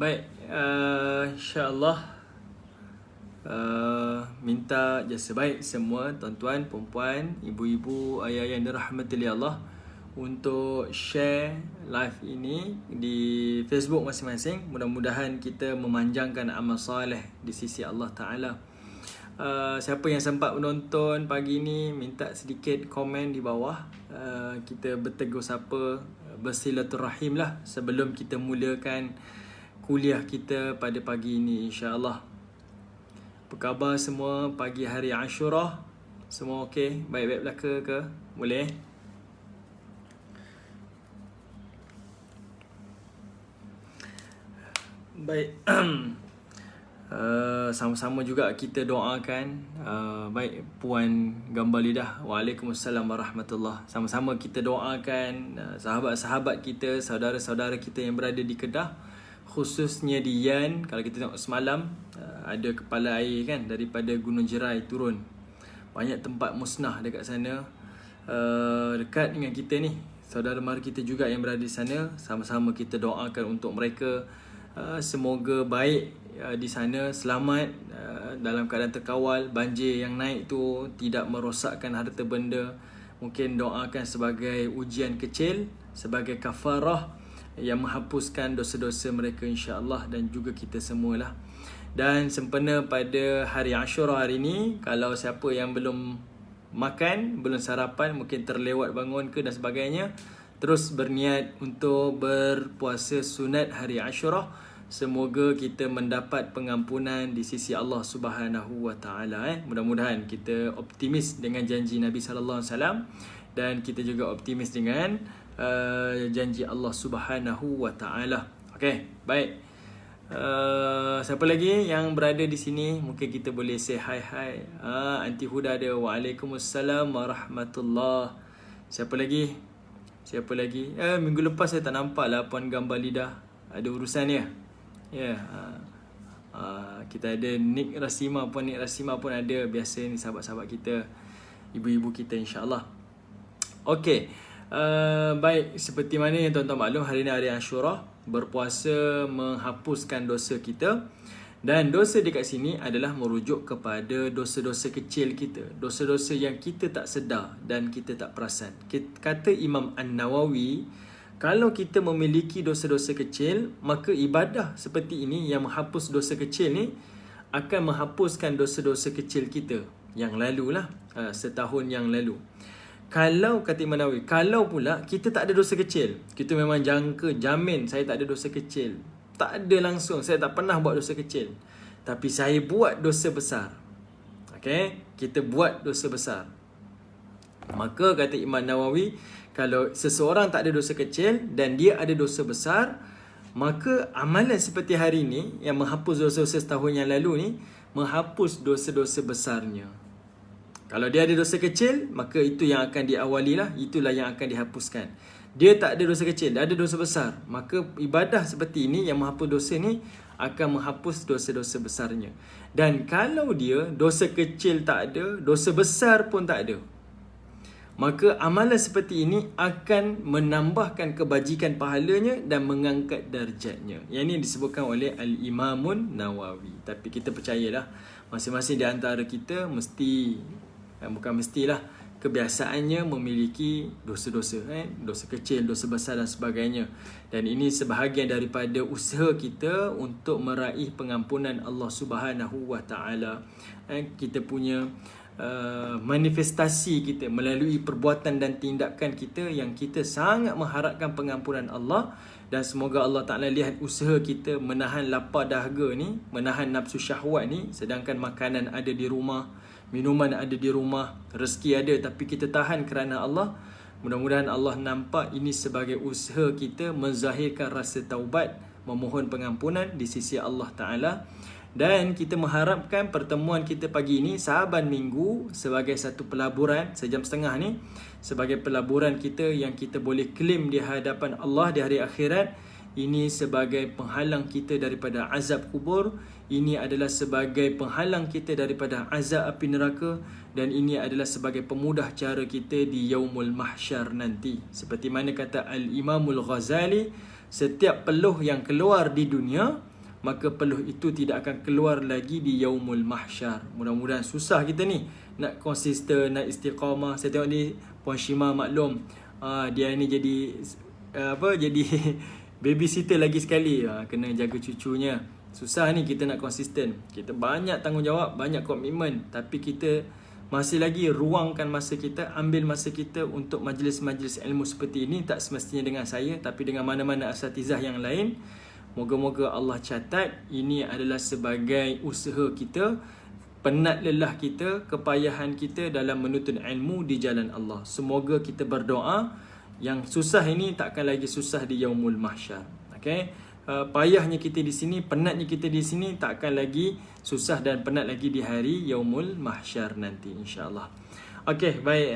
Baik, insyaAllah minta jasa baik semua tuan-tuan, perempuan, ibu-ibu, ayah-ayah yang dirahmati oleh Allah untuk share live ini di Facebook masing-masing. Mudah-mudahan kita memanjangkan amal soleh di sisi Allah Ta'ala. Siapa yang sempat menonton pagi ini, minta sedikit komen di bawah. Kita bertegur sapa, bersilaturahim lah sebelum kita mulakan kuliah kita pada pagi ini, insya-Allah. Apa khabar semua pagi hari Ashura? Semua okey? Baik-baik belaka ke? Boleh? Baik. Sama-sama juga kita doakan. Baik Puan Gambar Lidah, Waalaikumsalam warahmatullahi. Sama-sama kita doakan sahabat-sahabat kita, saudara-saudara kita yang berada di Kedah, khususnya di Yan. Kalau kita tengok semalam, ada kepala air kan daripada Gunung Jerai turun. Banyak tempat musnah dekat sana. Dekat dengan kita ni, saudara mara kita juga yang berada di sana. Sama-sama kita doakan untuk mereka. Semoga baik di sana, selamat dalam keadaan terkawal. Banjir yang naik tu tidak merosakkan harta benda. Mungkin doakan sebagai ujian kecil, sebagai kafarah yang menghapuskan dosa-dosa mereka, insya-Allah, dan juga kita semualah. Dan sempena pada hari Ashura hari ini, kalau siapa yang belum makan, belum sarapan, mungkin terlewat bangun ke dan sebagainya, terus berniat untuk berpuasa sunat hari Ashura. Semoga kita mendapat pengampunan di sisi Allah Subhanahu wa taala. Mudah-mudahan kita optimis dengan janji Nabi sallallahu alaihi wasallam, dan kita juga optimis dengan janji Allah Subhanahu wa taala. Okey, baik. Siapa lagi yang berada di sini? Mungkin kita boleh say hi. Aunty Huda ada. Waalaikumsalam warahmatullahi. Siapa lagi? Minggu lepas saya tak nampak lah Puan Gambar Lidah. Ada urusan ya? Ya. Kita ada Nik Rasima, Puan Nik Rasima pun ada. Biasa ni sahabat-sahabat kita, ibu-ibu kita, insya-Allah. Okey. Baik, seperti mana yang tuan-tuan maklum, hari ini hari Ashura. Berpuasa menghapuskan dosa kita. Dan dosa dekat sini adalah merujuk kepada dosa-dosa kecil kita, dosa-dosa yang kita tak sedar dan kita tak perasan. Kata Imam An-Nawawi, kalau kita memiliki dosa-dosa kecil, maka ibadah seperti ini yang menghapus dosa kecil ni akan menghapuskan dosa-dosa kecil kita yang lalu lah, setahun yang lalu. Kalau kata Imam Nawawi, kalau pula kita tak ada dosa kecil, kita memang jamin saya tak ada dosa kecil, tak ada langsung, saya tak pernah buat dosa kecil, tapi saya buat dosa besar. Okay? Kita buat dosa besar. Maka kata Imam Nawawi, kalau seseorang tak ada dosa kecil dan dia ada dosa besar, maka amalan seperti hari ini yang menghapus dosa-dosa setahun yang lalu ni, menghapus dosa-dosa besarnya. Kalau dia ada dosa kecil, maka itu yang akan diawali lah, itulah yang akan dihapuskan. Dia tak ada dosa kecil, dia ada dosa besar, maka ibadah seperti ini yang menghapus dosa ni akan menghapus dosa-dosa besarnya. Dan kalau dia dosa kecil tak ada, dosa besar pun tak ada, maka amalan seperti ini akan menambahkan kebajikan pahalanya dan mengangkat darjatnya. Yang ini disebutkan oleh Al-Imamun Nawawi. Tapi kita percayalah, masing-masing di antara kita bukan mestilah, kebiasaannya memiliki dosa-dosa, dosa kecil, dosa besar dan sebagainya. Dan ini sebahagian daripada usaha kita untuk meraih pengampunan Allah Subhanahu wa taala. Kita punya manifestasi kita melalui perbuatan dan tindakan kita yang kita sangat mengharapkan pengampunan Allah. Dan semoga Allah Ta'ala lihat usaha kita menahan lapar dahaga ni, menahan nafsu syahwat ni, sedangkan makanan ada di rumah, minuman ada di rumah, rezeki ada, tapi kita tahan kerana Allah. Mudah-mudahan Allah nampak ini sebagai usaha kita menzahirkan rasa taubat, memohon pengampunan di sisi Allah Ta'ala. Dan kita mengharapkan pertemuan kita pagi ini, sahaban minggu, sebagai satu pelaburan sejam setengah ni, sebagai pelaburan kita yang kita boleh claim di hadapan Allah di hari akhirat. Ini sebagai penghalang kita daripada azab kubur. Ini adalah sebagai penghalang kita daripada azab api neraka. Dan ini adalah sebagai pemudah cara kita di Yaumul Mahsyar nanti. Seperti mana kata Al-Imamul Ghazali, setiap peluh yang keluar di dunia maka peluh itu tidak akan keluar lagi di yaumul mahsyar. Mudah-mudahan susah kita ni nak konsisten, nak istiqamah. Saya tengok ni Puan Shima maklum, dia ni jadi jadi babysitter lagi sekali, kena jaga cucunya. Susah ni kita nak konsisten. Kita banyak tanggungjawab, banyak komitmen, tapi kita masih lagi ruangkan masa kita, ambil masa kita untuk majlis-majlis ilmu seperti ini. Tak semestinya dengan saya, tapi dengan mana-mana asatizah yang lain. Moga-moga Allah catat ini adalah sebagai usaha kita, penat lelah kita, kepayahan kita dalam menuntut ilmu di jalan Allah. Semoga kita berdoa yang susah ini takkan lagi susah di yaumul mahsyar. Okay? Payahnya kita di sini, penatnya kita di sini takkan lagi susah dan penat lagi di hari yaumul mahsyar nanti, insya-Allah. Okey, baik.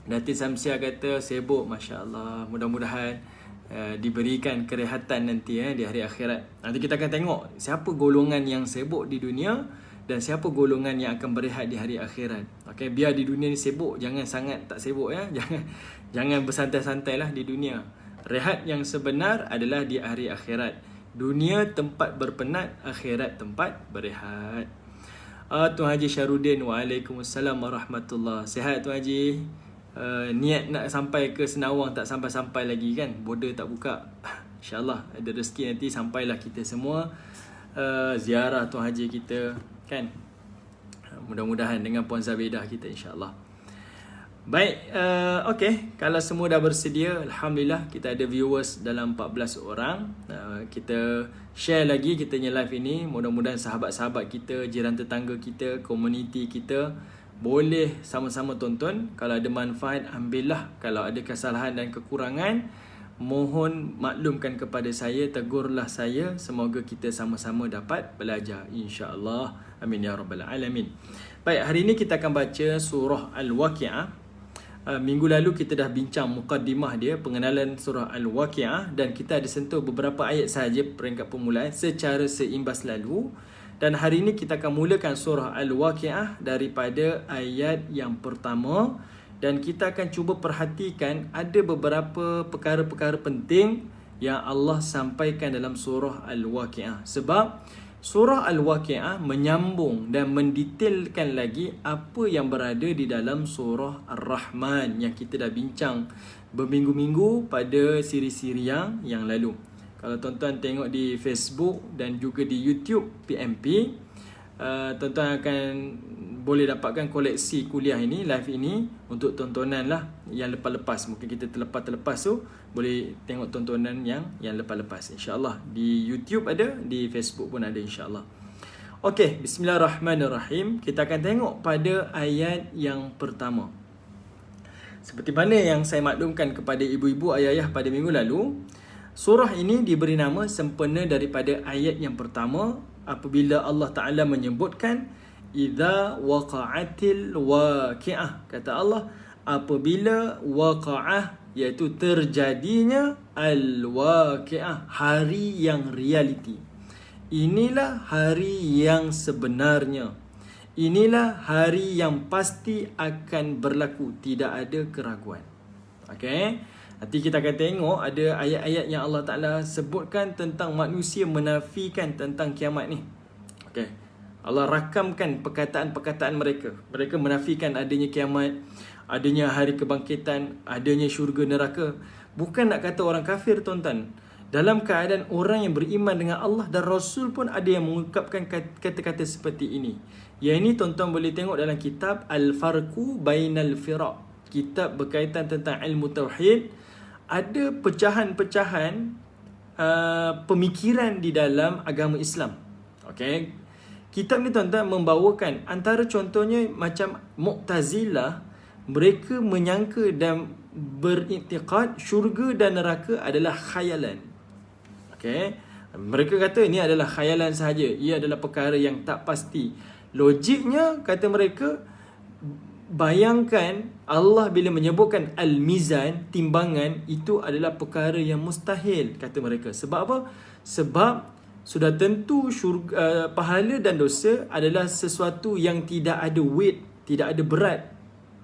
Datin Samsia kata sibuk, masya-Allah. Mudah-mudahan diberikan kerehatan nanti di hari akhirat. Nanti kita akan tengok siapa golongan yang sibuk di dunia dan siapa golongan yang akan berehat di hari akhirat. Okey, biar di dunia ni sibuk, jangan sangat tak sibuk ya. Jangan bersantai-santailah di dunia. Rehat yang sebenar adalah di hari akhirat. Dunia tempat berpenat, akhirat tempat berehat. Tuan Haji Syarudin, waalaikumsalam warahmatullahi. Sihat Tuan Haji? Niat nak sampai ke Senawang tak sampai-sampai lagi kan, border tak buka. InsyaAllah ada rezeki nanti sampailah kita semua ziarah Tuan Haji kita kan. Mudah-mudahan dengan Puan Zabidah kita, insyaAllah. Baik, okey, kalau semua dah bersedia, alhamdulillah kita ada viewers dalam 14 orang. Kita share lagi kita punya live ini. Mudah-mudahan sahabat-sahabat kita, jiran tetangga kita, komuniti kita boleh sama-sama tonton. Kalau ada manfaat, ambillah. Kalau ada kesalahan dan kekurangan, mohon maklumkan kepada saya, tegurlah saya. Semoga kita sama-sama dapat belajar, insya-Allah. Amin ya rabbal alamin. Baik, hari ini kita akan baca surah Al-Waqi'ah. Minggu lalu kita dah bincang mukaddimah dia, pengenalan surah Al-Waqi'ah, dan kita ada sentuh beberapa ayat sahaja peringkat permulaan secara seimbas lalu. Dan hari ini kita akan mulakan surah Al-Waqi'ah daripada ayat yang pertama, dan kita akan cuba perhatikan ada beberapa perkara-perkara penting yang Allah sampaikan dalam surah Al-Waqi'ah. Sebab surah Al-Waqi'ah menyambung dan mendetailkan lagi apa yang berada di dalam surah Ar-Rahman yang kita dah bincang berminggu-minggu pada siri-siri yang lalu. Kalau tuan-tuan tengok di Facebook dan juga di YouTube PMP, tuan-tuan akan boleh dapatkan koleksi kuliah ini, live ini untuk tontonan lah yang lepas-lepas. Mungkin kita terlepas tu boleh tengok tontonan yang lepas-lepas, insya-Allah. Di YouTube ada, di Facebook pun ada, insya-Allah. Okey, bismillahirrahmanirrahim. Kita akan tengok pada ayat yang pertama. Seperti mana yang saya maklumkan kepada ibu-ibu, ayah-ayah pada minggu lalu, surah ini diberi nama sempena daripada ayat yang pertama apabila Allah Ta'ala menyebutkan idza waqa'atil waqi'ah. Kata Allah, apabila waqa'ah, iaitu terjadinya al-waqi'ah, hari yang realiti. Inilah hari yang sebenarnya. Inilah hari yang pasti akan berlaku, tidak ada keraguan. Okey. Nanti kita akan tengok ada ayat-ayat yang Allah Ta'ala sebutkan tentang manusia menafikan tentang kiamat ni. Okey. Allah rakamkan perkataan-perkataan mereka. Mereka menafikan adanya kiamat, adanya hari kebangkitan, adanya syurga neraka. Bukan nak kata orang kafir, tuan-tuan. Dalam keadaan orang yang beriman dengan Allah dan Rasul pun ada yang mengungkapkan kata-kata seperti ini. Yang ini tuan-tuan boleh tengok dalam kitab Al-Farqu Bainal Firaq. Kitab berkaitan tentang ilmu tauhid. Ada pecahan-pecahan pemikiran di dalam agama Islam. Okey. Kitab ni tuan-tuan membawakan antara contohnya macam Mu'tazilah, mereka menyangka dan beriktikad syurga dan neraka adalah khayalan. Okey. Mereka kata ini adalah khayalan sahaja. Ia adalah perkara yang tak pasti. Logiknya kata mereka, bayangkan Allah bila menyebutkan al-mizan, timbangan, itu adalah perkara yang mustahil, kata mereka. Sebab apa? Sebab sudah tentu syurga, pahala dan dosa adalah sesuatu yang tidak ada weight, tidak ada berat,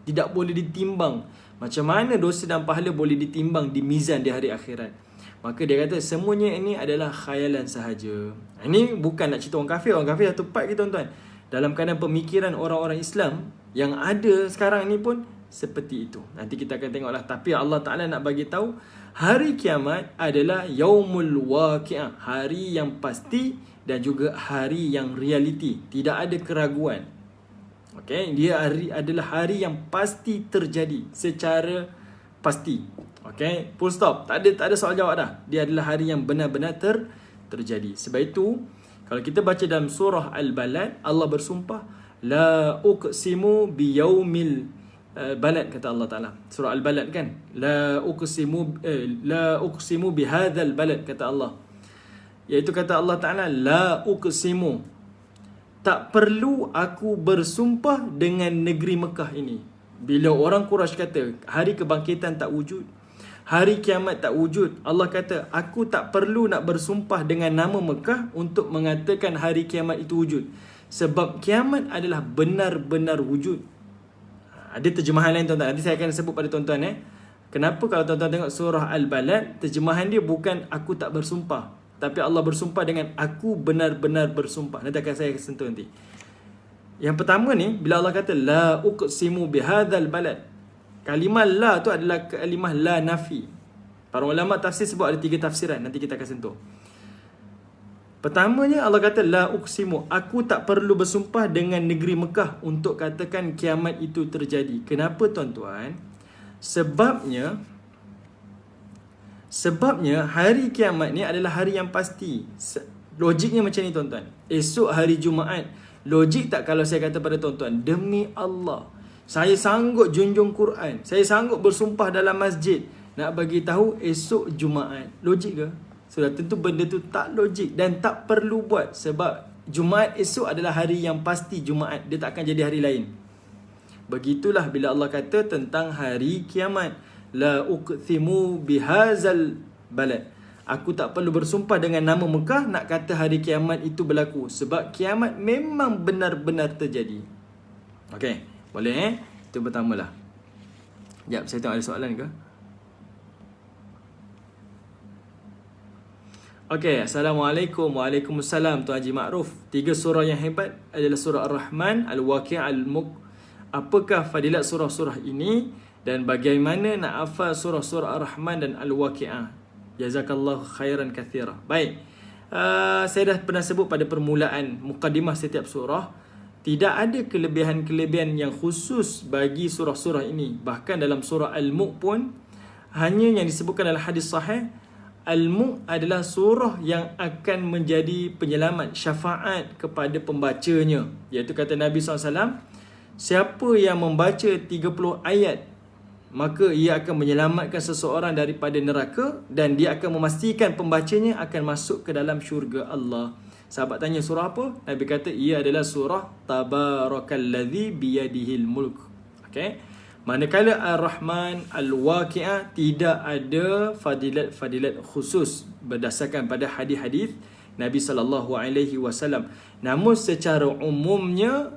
tidak boleh ditimbang. Macam mana dosa dan pahala boleh ditimbang di mizan di hari akhirat? Maka dia kata semuanya ini adalah khayalan sahaja. Ini bukan nak cerita orang kafir. Orang kafir satu part kita tuan-tuan. Dalam keadaan pemikiran orang-orang Islam yang ada sekarang ni pun seperti itu. Nanti kita akan tengoklah. Tapi Allah Ta'ala nak bagi tahu hari kiamat adalah yaumul waqi'ah, hari yang pasti dan juga hari yang realiti. Tidak ada keraguan. Okay, dia adalah hari yang pasti terjadi secara pasti. Okay, full stop. Tak ada soal jawab dah. Dia adalah hari yang benar-benar terjadi. Sebab itu kalau kita baca dalam surah Al-Balad, Allah bersumpah la uqsimu biyaumil balad, kata Allah Ta'ala. Surah Al-Balad kan, la uqsimu bihadzal balad, kata Allah. Iaitu kata Allah Ta'ala, la uqsimu, tak perlu aku bersumpah dengan negeri Mekah ini. Bila orang Quraisy kata hari kebangkitan tak wujud, hari kiamat tak wujud, Allah kata aku tak perlu nak bersumpah dengan nama Mekah untuk mengatakan hari kiamat itu wujud. Sebab kiamat adalah benar-benar wujud. Ada terjemahan lain tuan-tuan, nanti saya akan sebut pada tuan-tuan. Kenapa kalau tuan-tuan tengok surah Al-Balad, terjemahan dia bukan aku tak bersumpah, tapi Allah bersumpah dengan aku benar-benar bersumpah. Nanti saya akan sentuh nanti. Yang pertama ni, bila Allah kata la uqsimu bihadzal balad, kalimah la tu adalah kalimah la nafi. Para ulama tafsir sebut ada 3 tafsiran, nanti kita akan sentuh. Pertamanya Allah kata la uqsimu, aku tak perlu bersumpah dengan negeri Mekah untuk katakan kiamat itu terjadi. Kenapa tuan-tuan? Sebabnya hari kiamat ni adalah hari yang pasti. Logiknya macam ni tuan-tuan. Esok hari Jumaat, logik tak kalau saya kata pada tuan-tuan, demi Allah, saya sanggup junjung Quran, saya sanggup bersumpah dalam masjid nak bagi tahu esok Jumaat. Logik ke? Sudah tentu benda tu tak logik dan tak perlu buat. Sebab Jumaat esok adalah hari yang pasti Jumaat. Dia tak akan jadi hari lain. Begitulah bila Allah kata tentang hari kiamat. La uqsimu bihazal balad. Aku tak perlu bersumpah dengan nama Mekah nak kata hari kiamat itu berlaku. Sebab kiamat memang benar-benar terjadi. Okey, boleh Itu pertamalah. Sekejap, saya tengok ada soalan ke? Okey, Assalamualaikum. Waalaikumsalam Tuan Haji Ma'ruf. 3 surah yang hebat adalah surah Ar-Rahman, Al-Waqi'ah, Al-Mulk. Apakah fadilat surah-surah ini dan bagaimana nak hafal surah-surah Ar-Rahman dan Al-Waqi'ah? Jazakallahu khairan kathira. Baik, saya dah pernah sebut pada permulaan mukadimah setiap surah, tidak ada kelebihan-kelebihan yang khusus bagi surah-surah ini. Bahkan dalam surah Al-Mulk pun hanya yang disebutkan dalam hadis sahih, Al-Mulk adalah surah yang akan menjadi penyelamat, syafaat kepada pembacanya. Iaitu kata Nabi SAW, siapa yang membaca 30 ayat, maka ia akan menyelamatkan seseorang daripada neraka dan dia akan memastikan pembacanya akan masuk ke dalam syurga Allah. Sahabat tanya surah apa? Nabi kata ia adalah surah Tabarakalladzi biyadihil mulk. Okey. Manakala Ar-Rahman, Al-Waqi'ah tidak ada fadilat-fadilat khusus berdasarkan pada hadis-hadis Nabi SAW. Namun secara umumnya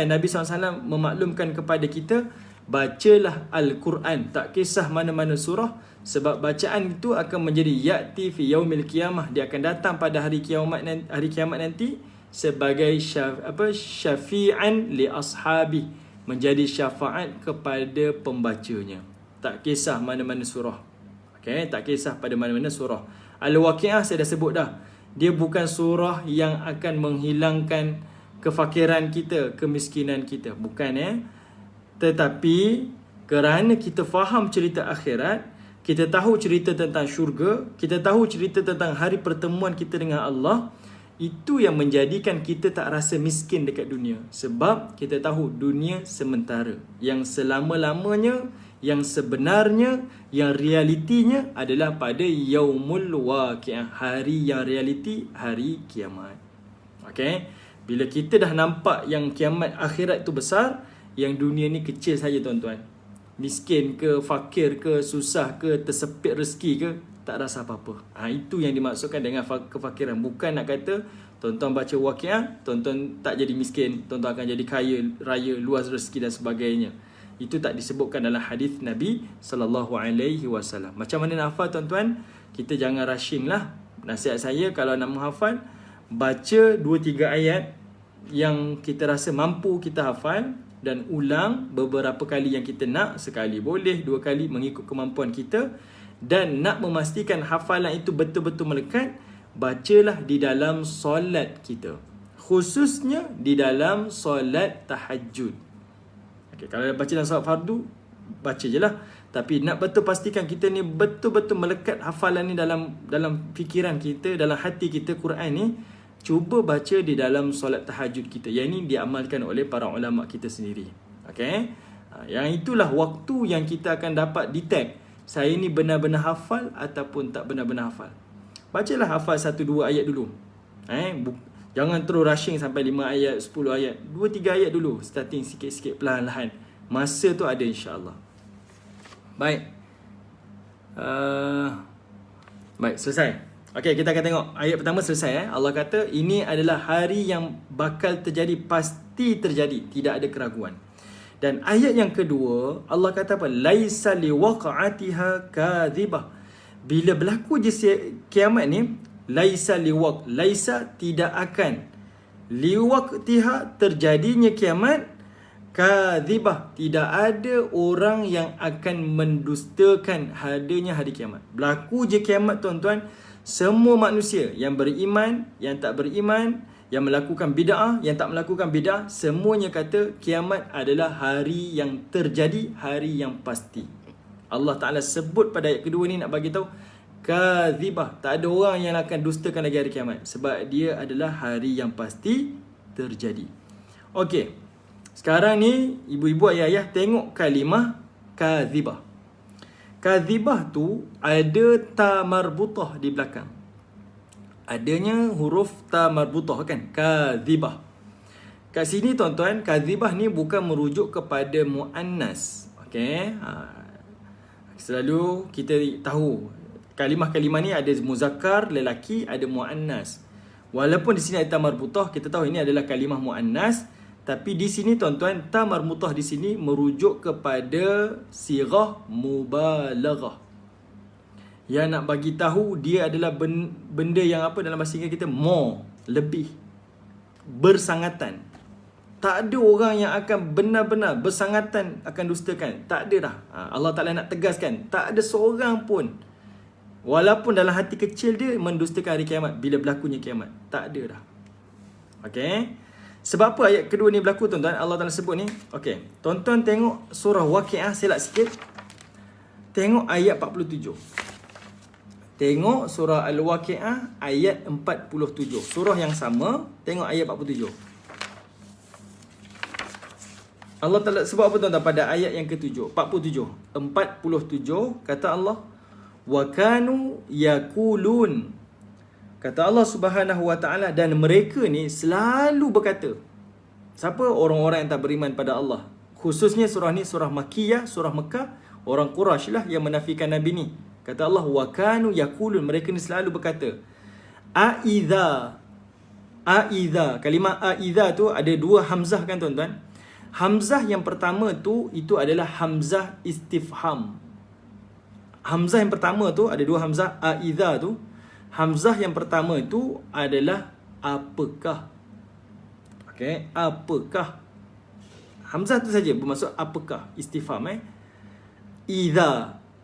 Nabi SAW memaklumkan kepada kita, bacalah Al-Quran, tak kisah mana-mana surah, sebab bacaan itu akan menjadi ya'ti fi yaumil qiyamah, dia akan datang pada hari kiamat nanti sebagai syafi'an li ashabi, menjadi syafaat kepada pembacanya. Tak kisah mana-mana surah. Okey, tak kisah pada mana-mana surah. Al-Waqi'ah saya dah sebut dah. Dia bukan surah yang akan menghilangkan kefakiran kita, kemiskinan kita. Bukan Tetapi kerana kita faham cerita akhirat, kita tahu cerita tentang syurga, kita tahu cerita tentang hari pertemuan kita dengan Allah, itu yang menjadikan kita tak rasa miskin dekat dunia. Sebab kita tahu dunia sementara. Yang selama-lamanya, yang sebenarnya, yang realitinya adalah pada yaumul waqi'ah, hari yang realiti, hari kiamat. Okey? Bila kita dah nampak yang kiamat akhirat itu besar, yang dunia ni kecil saja tuan-tuan. Miskin ke, fakir ke, susah ke, tersepit rezeki ke, tak rasa apa-apa. Itu yang dimaksudkan dengan kefakiran. Bukan nak kata tuan-tuan baca Waqi'ah, tuan-tuan tak jadi miskin, tuan-tuan akan jadi kaya raya, luas rezeki dan sebagainya. Itu tak disebutkan dalam hadis Nabi SAW. Macam mana nak hafal tuan-tuan? kita jangan rushing lah. Nasihat saya kalau nak menghafal, baca 2-3 ayat yang kita rasa mampu kita hafal dan ulang beberapa kali yang kita nak, sekali boleh, 2 kali mengikut kemampuan kita. Dan nak memastikan hafalan itu betul-betul melekat, bacalah di dalam solat kita, khususnya di dalam solat tahajud. Okay, kalau baca dalam solat fardu, baca je lah. Tapi nak betul pastikan kita ni betul-betul melekat hafalan ni dalam fikiran kita, dalam hati kita, Quran ni, cuba baca di dalam solat tahajud kita. Yang ini diamalkan oleh para ulama kita sendiri. Okay? Yang itulah waktu yang kita akan dapat detect saya ni benar-benar hafal ataupun tak benar-benar hafal. Bacalah hafal 1-2 ayat dulu. Jangan terus rushing sampai 5 ayat, 10 ayat. 2-3 ayat dulu. Starting sikit-sikit, perlahan-lahan. Masa tu ada, insya-Allah. Baik. Baik, selesai. Okey, kita akan tengok ayat pertama selesai. Allah kata ini adalah hari yang bakal terjadi, pasti terjadi, tidak ada keraguan. Dan ayat yang kedua, Allah kata apa? Laisa liwaqa'atiha kadhibah. Bila berlaku je kiamat ni, laisa tidak akan. Liwaqtiha, terjadinya kiamat, kadhibah, tidak ada orang yang akan mendustakan hadirnya hari kiamat. Berlaku je kiamat, tuan-tuan, semua manusia yang beriman, yang tak beriman, yang melakukan bid'ah, yang tak melakukan bid'ah, semuanya kata kiamat adalah hari yang terjadi, hari yang pasti. Allah Ta'ala sebut pada ayat kedua ni nak bagi tahu kadhibah, tak ada orang yang akan dustakan lagi hari kiamat, sebab dia adalah hari yang pasti terjadi. Okey, sekarang ni ibu-ibu, ayah-ayah, tengok kalimah kadhibah. Kadhibah tu ada ta marbutah di belakang. Adanya huruf ta marbutah kan, kadhibah. Kat sini tuan-tuan, kadhibah ni bukan merujuk kepada muannas. Okey. Selalu kita tahu kalimah-kalimah ni ada muzakkar lelaki, ada muannas. Walaupun di sini ada ta marbutah, kita tahu ini adalah kalimah muannas, tapi di sini tuan-tuan, ta marbutah di sini merujuk kepada sirah mubalaghah. Yang nak bagi tahu dia adalah benda yang apa dalam bahasa Inggeris kita, more, lebih, bersangatan. Tak ada orang yang akan benar-benar bersangatan akan dustakan. Tak ada dah. Allah Ta'ala nak tegaskan, tak ada seorang pun, walaupun dalam hati kecil dia, mendustakan hari kiamat bila berlakunya kiamat. Tak ada dah. Okey. Sebab apa ayat kedua ni berlaku, tuan-tuan? Allah Ta'ala sebut ni. Okey. Tuan-tuan tengok surah Waqiah, selak sikit. Tengok ayat 47. Tengok surah Al-Waqiah ayat 47. Surah yang sama, tengok ayat 47. Allah Ta'ala sebut apa, tuan-tuan, pada ayat yang ke-7, 47. 47 kata Allah, wa kanu yaqulun. Kata Allah Subhanahu wa Ta'ala, dan mereka ni selalu berkata. Siapa? Orang-orang yang tak beriman pada Allah. Khususnya surah ni surah Makkiyah, surah Mekah. Orang Quraisy lah yang menafikan Nabi ni. Kata Allah, wa kanu yaqulun, mereka ni selalu berkata, A'idha. Kalimah a'idha tu ada dua hamzah kan, tuan-tuan? Hamzah yang pertama tu, itu adalah hamzah istifham. Hamzah yang pertama tu, ada dua hamzah a'idha tu. Hamzah yang pertama itu adalah apakah. Okey, apakah. Hamzah tu saja bermaksud apakah, istifham.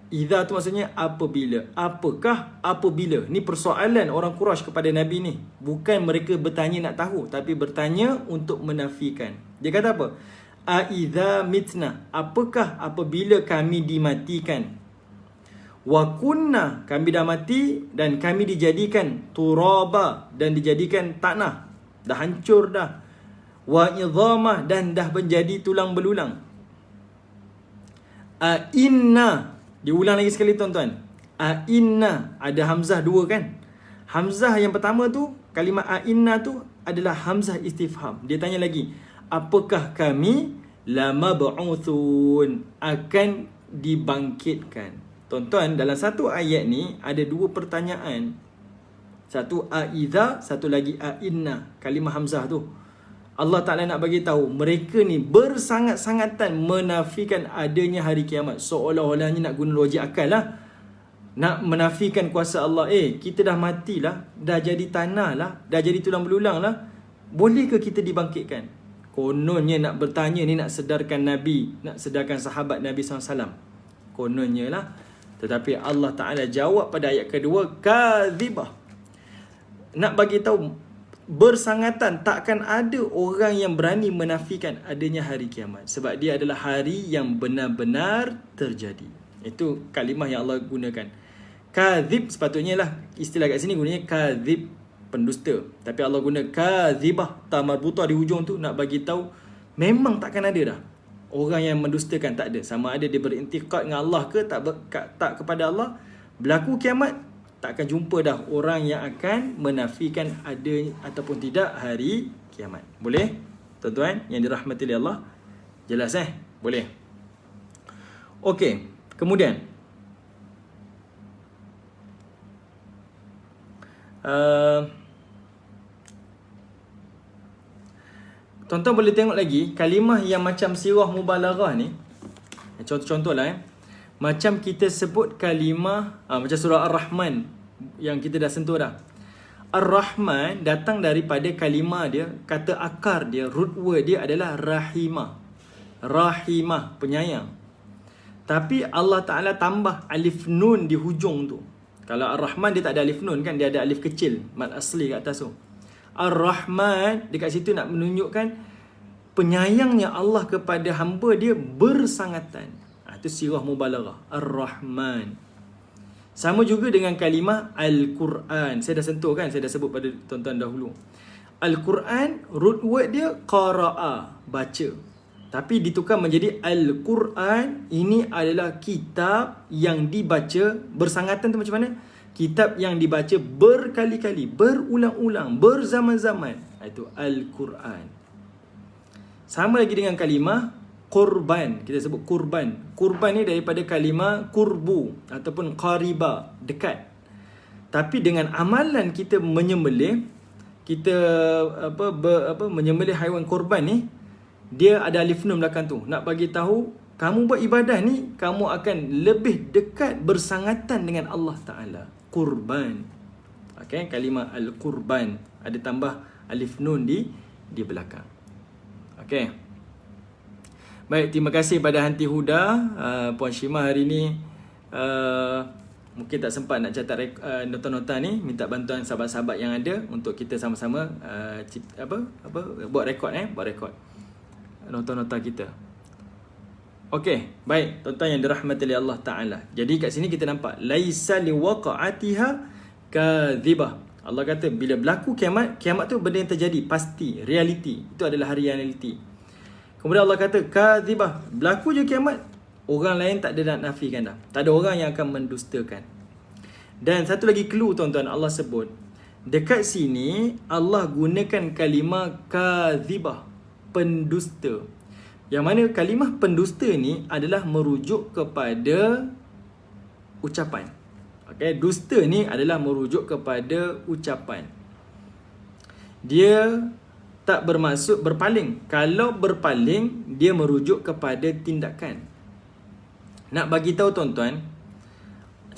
Idza tu maksudnya apabila. Apakah, apabila. Ni persoalan orang Quraisy kepada Nabi ni. Bukan mereka bertanya nak tahu, tapi bertanya untuk menafikan. Dia kata apa? Aidza mitna. Apakah apabila kami dimatikan? Wa kunna, kami dah mati dan kami dijadikan turaba, dan dijadikan tanah. Dah hancur dah. Wa idhamah, dan dah menjadi tulang belulang. Inna. Diulang lagi sekali, tuan-tuan. Inna, ada hamzah dua kan? Hamzah yang pertama tu, kalimah inna tu adalah hamzah istifham. Dia tanya lagi, apakah kami lamab'uthun, akan dibangkitkan? Tuan-tuan, dalam satu ayat ni ada dua pertanyaan. Satu aidza, satu lagi inna, kalimah hamzah tu. Allah Ta'ala nak bagi tahu mereka ni bersangat-sangatan menafikan adanya hari kiamat. Seolah-olahnya nak guna logik akal lah. nak menafikan kuasa Allah. Kita dah matilah, dah jadi tanah lah, dah jadi tulang belulang lah, boleh ke kita dibangkitkan? Kononnya nak bertanya ni, nak sedarkan Nabi, nak sedarkan sahabat Nabi SAW. Kononnya lah. Tetapi Allah Ta'ala jawab pada ayat kedua, kadzibah. Nak bagi tahu bersangatan, takkan ada orang yang berani menafikan adanya hari kiamat, sebab dia adalah hari yang benar-benar terjadi. Itu kalimah yang Allah gunakan. Kadzib sepatutnya lah, istilah kat sini gunanya kadzib, pendusta. Tapi Allah guna kadzibah, ta marbutah di hujung tu, nak bagi tahu memang takkan ada dah orang yang mendustakan. Tak ada. Sama ada dia berintikad dengan Allah ke tak kepada Allah, berlaku kiamat, tak akan jumpa dah orang yang akan menafikan ada ataupun tidak hari kiamat. Boleh? Tuan-tuan yang dirahmati oleh Allah? Jelas Boleh. Okey, kemudian tuan-tuan boleh tengok lagi kalimah yang macam sirah mubalaghah ni. Contoh-contoh lah macam kita sebut kalimah macam surah Ar-Rahman yang kita dah sentuh dah. Ar-Rahman datang daripada kalimah dia, kata akar dia, root word dia adalah rahimah. Rahimah, penyayang. Tapi Allah Ta'ala tambah alif nun di hujung tu. Kalau Ar-Rahman dia tak ada alif nun kan, dia ada alif kecil, mad asli kat atas tu. Ar-Rahman dekat situ nak menunjukkan penyayangnya Allah kepada hamba dia bersangatan. Itu sirah mubalaghah, Ar-Rahman. Sama juga dengan kalimah Al-Quran. Saya dah sentuh kan, saya dah sebut pada tuan-tuan dahulu. Al-Quran, root word dia qara'a, baca. Tapi ditukar menjadi Al-Quran. Ini adalah kitab yang dibaca bersangatan tu macam mana? Kitab yang dibaca berkali-kali, berulang-ulang, berzaman-zaman. Itu Al-Quran. Sama lagi dengan kalimah Qurban. Kita sebut kurban. Kurban ni daripada kalimah kurbu ataupun qariba, dekat. Tapi dengan amalan kita menyembelih, kita menyembelih haiwan kurban ni, dia ada alif nun belakang tu. Nak bagi tahu kamu buat ibadah ni, kamu akan lebih dekat bersangatan dengan Allah Ta'ala. Kurban. Okay, kalimah al-kurban ada tambah alif nun di belakang. Okay. Baik, terima kasih pada Hanti Huda. Puan Syimah hari ni mungkin tak sempat nak catat nota-nota ni. Minta bantuan sahabat-sahabat yang ada untuk kita sama-sama buat rekod buat rekod nota-nota kita. Okey, baik tuan-tuan yang dirahmati oleh Allah Ta'ala. Jadi kat sini kita nampak laisa liwaqa'atiha kadzibah. Allah kata bila berlaku kiamat, kiamat tu benda yang terjadi, pasti, reality. Itu adalah hari reality. Kemudian Allah kata kadzibah, berlaku je kiamat, orang lain tak ada nak nafikan dah. Tak ada orang yang akan mendustakan. Dan satu lagi clue tuan-tuan Allah sebut, dekat sini Allah gunakan kalimah kadzibah, pendusta. Yang mana kalimah pendusta ni adalah merujuk kepada ucapan. Okay, dusta ni adalah merujuk kepada ucapan. Dia tak bermaksud berpaling. Kalau berpaling, dia merujuk kepada tindakan. Nak bagi tahu tuan-tuan,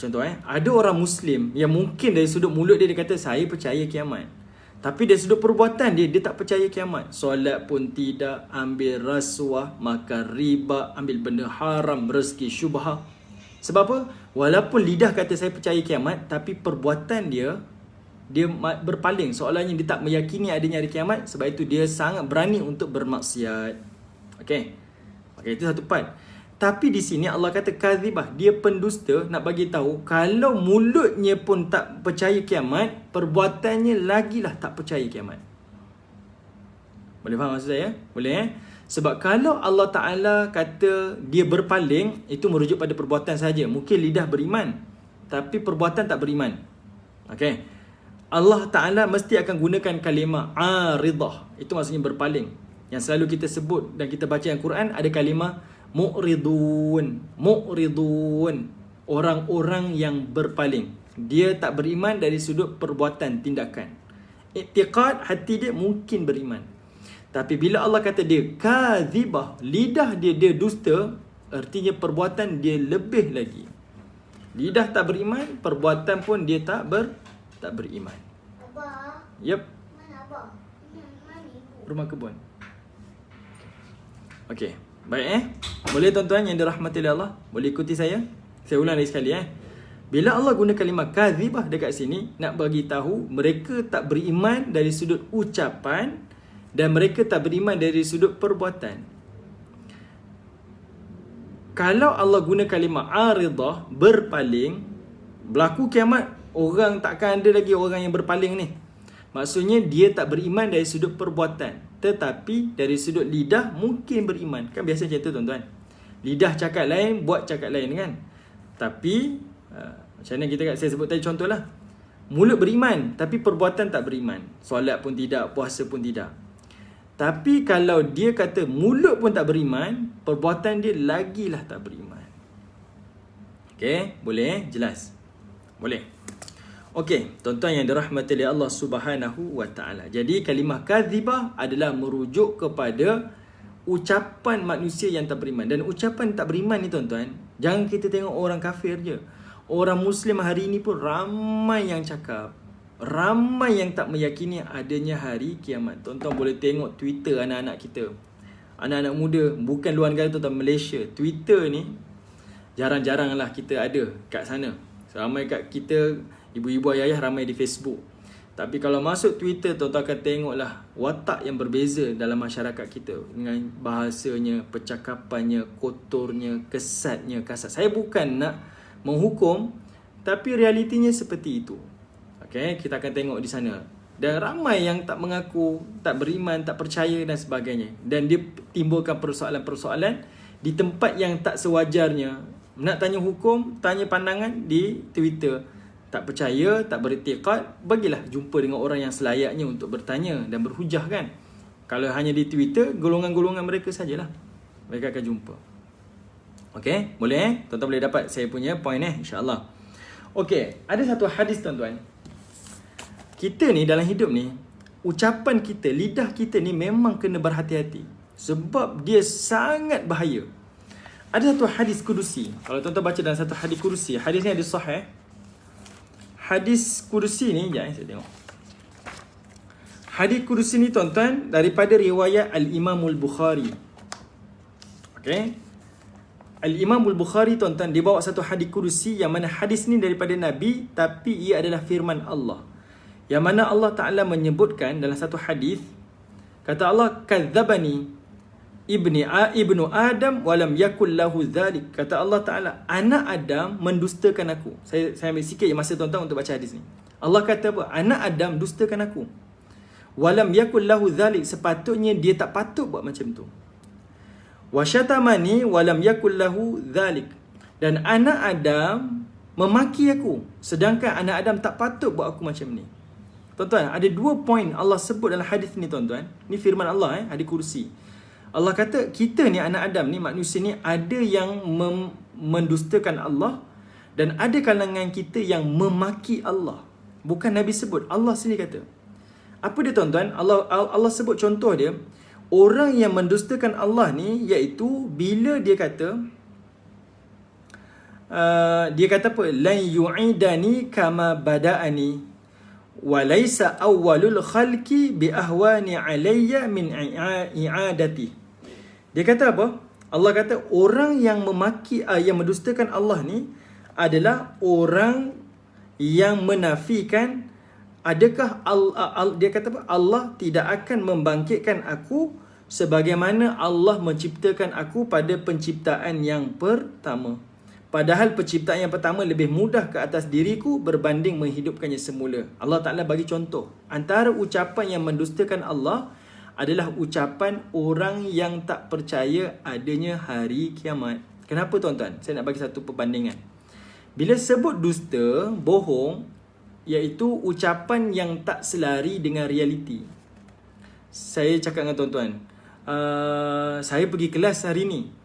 contoh ada orang Muslim yang mungkin dari sudut mulut dia kata saya percaya kiamat. Tapi dari sudut perbuatan dia tak percaya kiamat. Solat pun tidak, ambil rasuah, makan riba, ambil benda haram, rezeki syubhah. Sebab apa? Walaupun lidah kata saya percaya kiamat, tapi perbuatan dia berpaling. Soalnya dia tak meyakini adanya hari kiamat. Sebab itu dia sangat berani untuk bermaksiat. Okey, itu satu part. Tapi di sini Allah kata kadzibah, dia pendusta. Nak bagi tahu kalau mulutnya pun tak percaya kiamat, perbuatannya lagilah tak percaya kiamat. Boleh faham maksud saya? Boleh Sebab kalau Allah Ta'ala kata dia berpaling, itu merujuk pada perbuatan saja. Mungkin lidah beriman, tapi perbuatan tak beriman. Okey, Allah Ta'ala mesti akan gunakan kalimah aridah. Itu maksudnya berpaling. Yang selalu kita sebut dan kita baca yang Quran, ada kalimah mu'ridun. Orang-orang yang berpaling. Dia tak beriman dari sudut perbuatan, tindakan. I'tiqad, hati dia mungkin beriman. Tapi bila Allah kata dia kadzibah, lidah dia dusta, artinya perbuatan dia lebih lagi. Lidah tak beriman, perbuatan pun dia tak beriman. Abah, Yep, mana abah? Mana ibu? rumah kebun. Okey, baik Boleh tuan-tuan yang dirahmati oleh Allah, boleh ikuti saya. Saya ulang lagi sekali Bila Allah guna kalimah kadzibah dekat sini, nak bagi tahu mereka tak beriman dari sudut ucapan dan mereka tak beriman dari sudut perbuatan. Kalau Allah guna kalimah aridah, berpaling, berlaku kiamat, orang takkan ada lagi orang yang berpaling ni. Maksudnya dia tak beriman dari sudut perbuatan, tetapi dari sudut lidah mungkin beriman. Kan biasa macam tu tuan-tuan. Lidah cakap lain, buat cakap lain kan. Tapi macam mana saya sebut tadi contoh lah. Mulut beriman tapi perbuatan tak beriman. Solat pun tidak, puasa pun tidak. Tapi kalau dia kata mulut pun tak beriman, perbuatan dia lagilah tak beriman. Okey, boleh jelas? Boleh. Okey, tuan-tuan yang dirahmati oleh Allah Subhanahu wa taala. Jadi kalimah kadzibah adalah merujuk kepada ucapan manusia yang tak beriman. Dan ucapan tak beriman ni tuan-tuan, jangan kita tengok orang kafir je. Orang Muslim hari ini pun ramai yang cakap, ramai yang tak meyakini adanya hari kiamat. Tuan-tuan boleh tengok Twitter anak-anak kita, anak-anak muda, bukan luar negara tuan-tuan, Malaysia. Twitter ni jarang-jarang lah kita ada kat sana. Ramai kat kita, ibu-ibu ayah ramai di Facebook. Tapi kalau masuk Twitter, tuan-tuan akan tengoklah watak yang berbeza dalam masyarakat kita. Dengan bahasanya, percakapannya, kotornya, kesatnya, kasar. Saya bukan nak menghukum, tapi realitinya seperti itu. Okay, kita akan tengok di sana. Dan ramai yang tak mengaku, tak beriman, tak percaya dan sebagainya. Dan dia timbulkan persoalan-persoalan di tempat yang tak sewajarnya. Nak tanya hukum, tanya pandangan di Twitter. Tak percaya, tak beriktikad, bagilah jumpa dengan orang yang selayaknya untuk bertanya dan berhujah kan. Kalau hanya di Twitter, golongan-golongan mereka sajalah mereka akan jumpa. Okay, boleh Tuan-tuan boleh dapat saya punya point insya-Allah. Okay, ada satu hadis tuan-tuan. Kita ni dalam hidup ni, ucapan kita, lidah kita ni memang kena berhati-hati. Sebab dia sangat bahaya. Ada satu hadis kudusi. Kalau tuan-tuan baca dalam satu hadis kudusi, hadis ni ada sahih. Hadis kudusi ni, saya tengok. Hadis kudusi ni tuan-tuan daripada riwayat Al-Imamul Bukhari. Okay. Al-Imamul Bukhari tuan-tuan, dia bawa satu hadis kudusi yang mana hadis ni daripada Nabi, tapi ia adalah firman Allah. Yang mana Allah Ta'ala menyebutkan dalam satu hadis, kata Allah, kadzabani ibnu Adam walam yakul lahu dzalik. Kata Allah Ta'ala, anak Adam mendustakan aku. Saya ambil sikit masa tuan-tuan untuk baca hadis ni. Allah kata apa? Anak Adam dustakan aku. Walam yakul lahu dzalik, sepatutnya dia tak patut buat macam tu. Wa syatamani walam yakul lahu dzalik. Dan anak Adam memaki aku, sedangkan anak Adam tak patut buat aku macam ni. Tuan-tuan, ada dua poin Allah sebut dalam hadis ni tuan-tuan. Ni firman Allah hadis kursi. Allah kata kita ni anak Adam ni, manusia ni, ada yang mendustakan Allah dan ada kalangan kita yang memaki Allah. Bukan Nabi sebut, Allah sendiri kata. Apa dia tuan-tuan? Allah sebut contoh dia. Orang yang mendustakan Allah ni iaitu bila dia kata apa? Lan yu'idani kama bada'ani wa laysa awwalul khalqi bi ahwani alayya min i'adati. Dia kata apa? Allah kata orang yang memaki, yang mendustakan Allah ni adalah orang yang menafikan adakah dia kata apa? Allah tidak akan membangkitkan aku sebagaimana Allah menciptakan aku pada penciptaan yang pertama. Padahal penciptaan yang pertama lebih mudah ke atas diriku berbanding menghidupkannya semula. Allah Ta'ala bagi contoh. Antara ucapan yang mendustakan Allah adalah ucapan orang yang tak percaya adanya hari kiamat. Kenapa tuan-tuan? Saya nak bagi satu perbandingan. Bila sebut dusta, bohong, iaitu ucapan yang tak selari dengan realiti. Saya cakap dengan tuan-tuan, saya pergi kelas hari ni.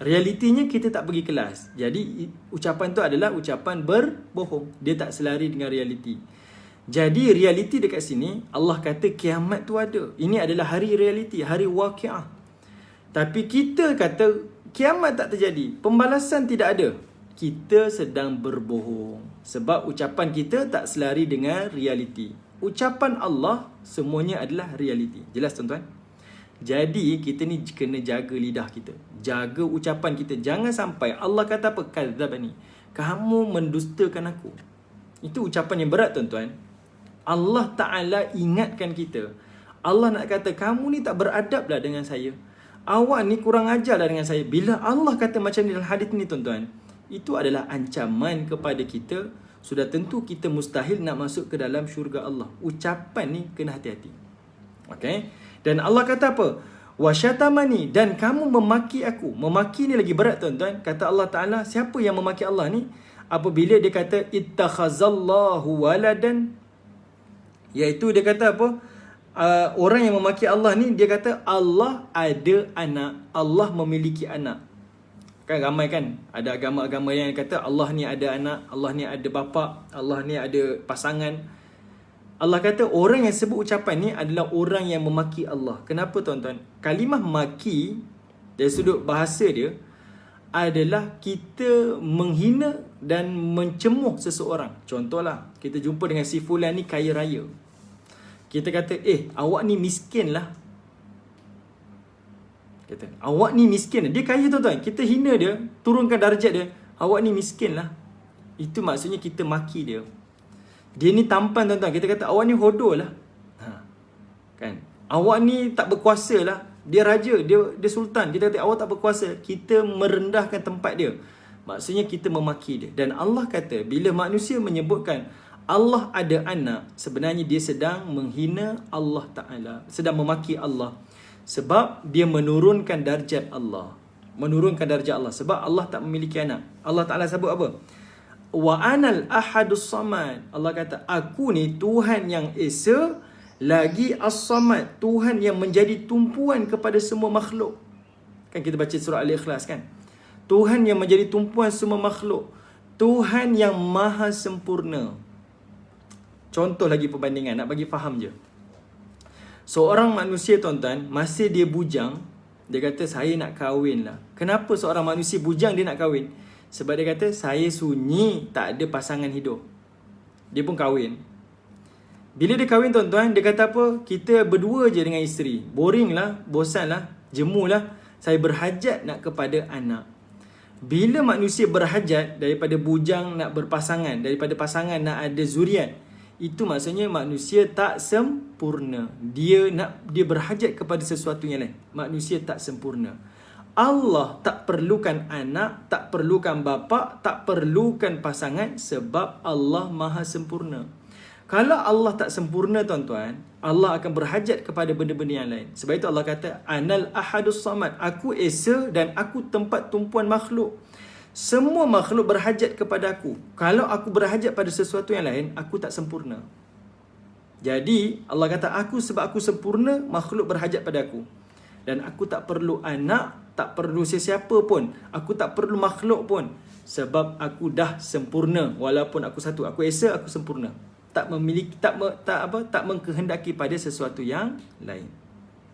Realitinya kita tak pergi kelas. Jadi ucapan tu adalah ucapan berbohong. Dia tak selari dengan realiti. Jadi realiti dekat sini, Allah kata kiamat tu ada. Ini adalah hari realiti, hari waqiah. Tapi kita kata kiamat tak terjadi, pembalasan tidak ada. kita sedang berbohong. Sebab ucapan kita tak selari dengan realiti. Ucapan Allah semuanya adalah realiti. Jelas tuan-tuan? Jadi kita ni kena jaga lidah kita. Jaga ucapan kita. Jangan sampai Allah kata apa? Kadzabani. Kamu mendustakan aku. Itu ucapan yang berat tuan-tuan. Allah Ta'ala ingatkan kita. Allah nak kata kamu ni tak beradab lah dengan saya. Awak ni kurang ajar lah dengan saya. Bila Allah kata macam ni dalam hadis ni tuan-tuan, itu adalah ancaman kepada kita. Sudah tentu kita mustahil nak masuk ke dalam syurga Allah. Ucapan ni kena hati-hati. Okay? Dan Allah kata apa? Wasyatamani, dan kamu memaki aku. Memaki ni lagi berat tuan-tuan. Kata Allah Ta'ala, siapa yang memaki Allah ni? Apabila dia kata ittakhazallahu waladan, iaitu dia kata apa? Orang yang memaki Allah ni, dia kata Allah ada anak, Allah memiliki anak. Kan ramai kan, ada agama-agama yang kata Allah ni ada anak, Allah ni ada bapa, Allah ni ada pasangan. Allah kata orang yang sebut ucapan ni adalah orang yang memaki Allah. Kenapa tuan-tuan? Kalimah maki dari sudut bahasa dia adalah kita menghina dan mencemuh seseorang. Contohlah, kita jumpa dengan si fulan ni kaya raya. Kita kata, awak ni miskin lah. Kata, awak ni miskin lah. Dia kaya tuan-tuan. Kita hina dia, turunkan darjat dia. Awak ni miskin lah. Itu maksudnya kita maki dia. Dia ni tampan tuan-tuan. Kita kata, awak ni hodoh lah. Kan? Awak ni tak berkuasa lah. Dia raja, dia sultan. Kita kata, awak tak berkuasa. Kita merendahkan tempat dia. Maksudnya kita memaki dia. Dan Allah kata, bila manusia menyebutkan Allah ada anak, sebenarnya dia sedang menghina Allah Ta'ala, sedang memaki Allah. Sebab dia menurunkan darjat Allah. Menurunkan darjat Allah. Sebab Allah tak memiliki anak. Allah Ta'ala sebut apa? Wa anal ahadus samad. Allah kata, aku ni Tuhan yang Esa, lagi as-samad, Tuhan yang menjadi tumpuan kepada semua makhluk. Kan kita baca surah Al-Ikhlas kan? Tuhan yang menjadi tumpuan semua makhluk. Tuhan yang maha sempurna. Contoh lagi perbandingan, nak bagi faham je. Seorang manusia tuan-tuan, masa dia bujang, dia kata saya nak kahwin lah. Kenapa seorang manusia bujang dia nak kahwin? Sebab dia kata saya sunyi, tak ada pasangan hidup. Dia pun kahwin. Bila dia kahwin tuan-tuan, dia kata apa? Kita berdua je dengan isteri. Boring lah, bosan lah, jemu lah. Saya berhajat nak kepada anak. Bila manusia berhajat daripada bujang nak berpasangan, daripada pasangan nak ada zuriat, itu maksudnya manusia tak sempurna. Dia berhajat kepada sesuatu yang lain. Manusia tak sempurna. Allah tak perlukan anak, tak perlukan bapa, tak perlukan pasangan sebab Allah maha sempurna. Kalau Allah tak sempurna tuan-tuan, Allah akan berhajat kepada benda-benda yang lain. Sebab itu Allah kata, Anal ahadus samad. Aku Esa dan aku tempat tumpuan makhluk. Semua makhluk berhajat kepada aku. Kalau aku berhajat pada sesuatu yang lain, aku tak sempurna. Jadi Allah kata, aku sebab aku sempurna, makhluk berhajat pada aku. Dan aku tak perlu anak, tak perlu sesiapa pun. Aku tak perlu makhluk pun. Sebab aku dah sempurna. Walaupun aku satu, aku Esa, aku sempurna. Tak memiliki, tak mengkehendaki pada sesuatu yang lain.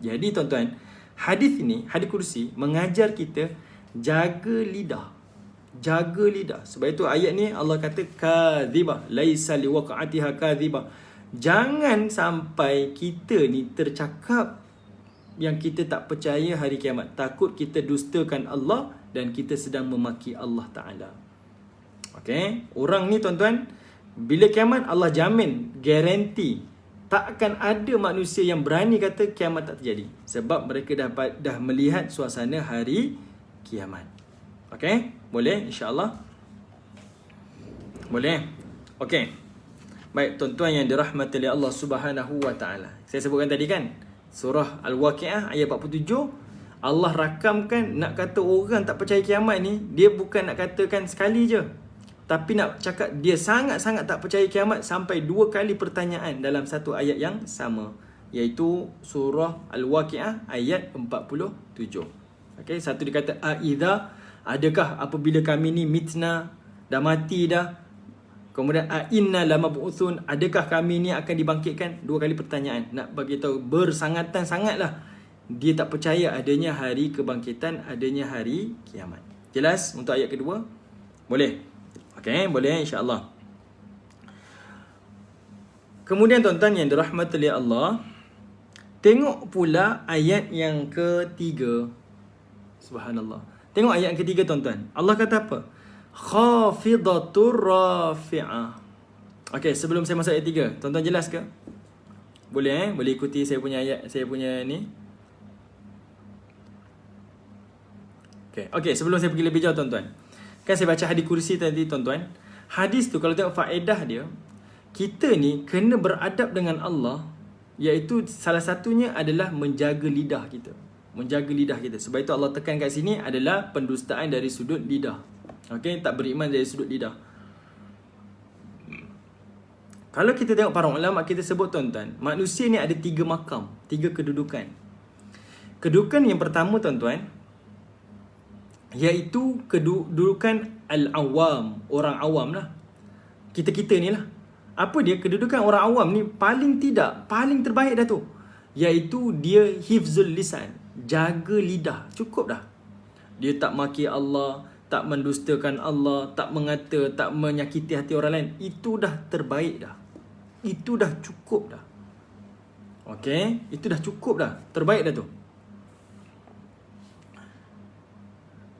Jadi tuan-tuan, hadis ini, hadis kursi mengajar kita jaga lidah. Jaga lidah. Sebab itu ayat ni Allah kata kadzibah, laisa liwaqa'atiha kadzibah. Jangan sampai kita ni tercakap yang kita tak percaya hari kiamat. Takut kita dustakan Allah dan kita sedang memaki Allah Ta'ala. Okay? Orang ni tuan-tuan, bila kiamat Allah jamin, garanti, tak akan ada manusia yang berani kata kiamat tak terjadi. Sebab mereka dah melihat suasana hari kiamat. Okay? Boleh? InsyaAllah. Boleh? Okay. Baik, tuan-tuan yang dirahmati oleh Allah Subhanahu wa Ta'ala. Saya sebutkan tadi kan, surah Al-Waqi'ah ayat 47. Allah rakamkan nak kata orang tak percaya kiamat ni, dia bukan nak katakan sekali je, tapi nak cakap dia sangat-sangat tak percaya kiamat sampai 2 kali pertanyaan dalam satu ayat yang sama, iaitu surah Al-Waqi'ah ayat 47. Okay, satu dia kata Aidha, adakah apabila kami ni mitna, dah mati dah. Kemudian inna lamab'utsun, adakah kami ni akan dibangkitkan? 2 kali pertanyaan nak bagi tahu bersangatan sangatlah dia tak percaya adanya hari kebangkitan, adanya hari kiamat. Jelas untuk ayat kedua? Boleh? Okey, boleh insya-Allah. Kemudian tuan-tuan yang dirahmati oleh Allah, tengok pula ayat yang ketiga. Subhanallah. Tengok ayat yang ketiga tuan-tuan. Allah kata apa? Khafidatur rafi'ah. Okey, sebelum saya masuk ayat 3, tuan-tuan jelas ke? Boleh Boleh ikuti saya punya ayat, saya punya ni. Okey, sebelum saya pergi lebih jauh tuan-tuan. Kan saya baca hadis kursi tadi tuan-tuan. Hadis tu kalau tengok faedah dia, kita ni kena beradab dengan Allah, iaitu salah satunya adalah menjaga lidah kita. Menjaga lidah kita. Sebab itu Allah tekan kat sini adalah pendustaan dari sudut lidah. Okey, tak beriman dari sudut lidah. Kalau kita tengok para ulama, kita sebut tuan-tuan, manusia ni ada 3 makam, 3 kedudukan. Kedudukan yang pertama tuan-tuan, iaitu kedudukan al-awam, orang awam lah. Kita-kita ni lah. Apa dia? Kedudukan orang awam ni paling terbaik dah tu. Iaitu dia hifzul lisan, jaga lidah, cukup dah. Dia tak maki Allah, tak mendustakan Allah, tak mengata, tak menyakiti hati orang lain. Itu dah terbaik dah. Itu dah cukup dah. Okey, itu dah cukup dah. Terbaik dah tu.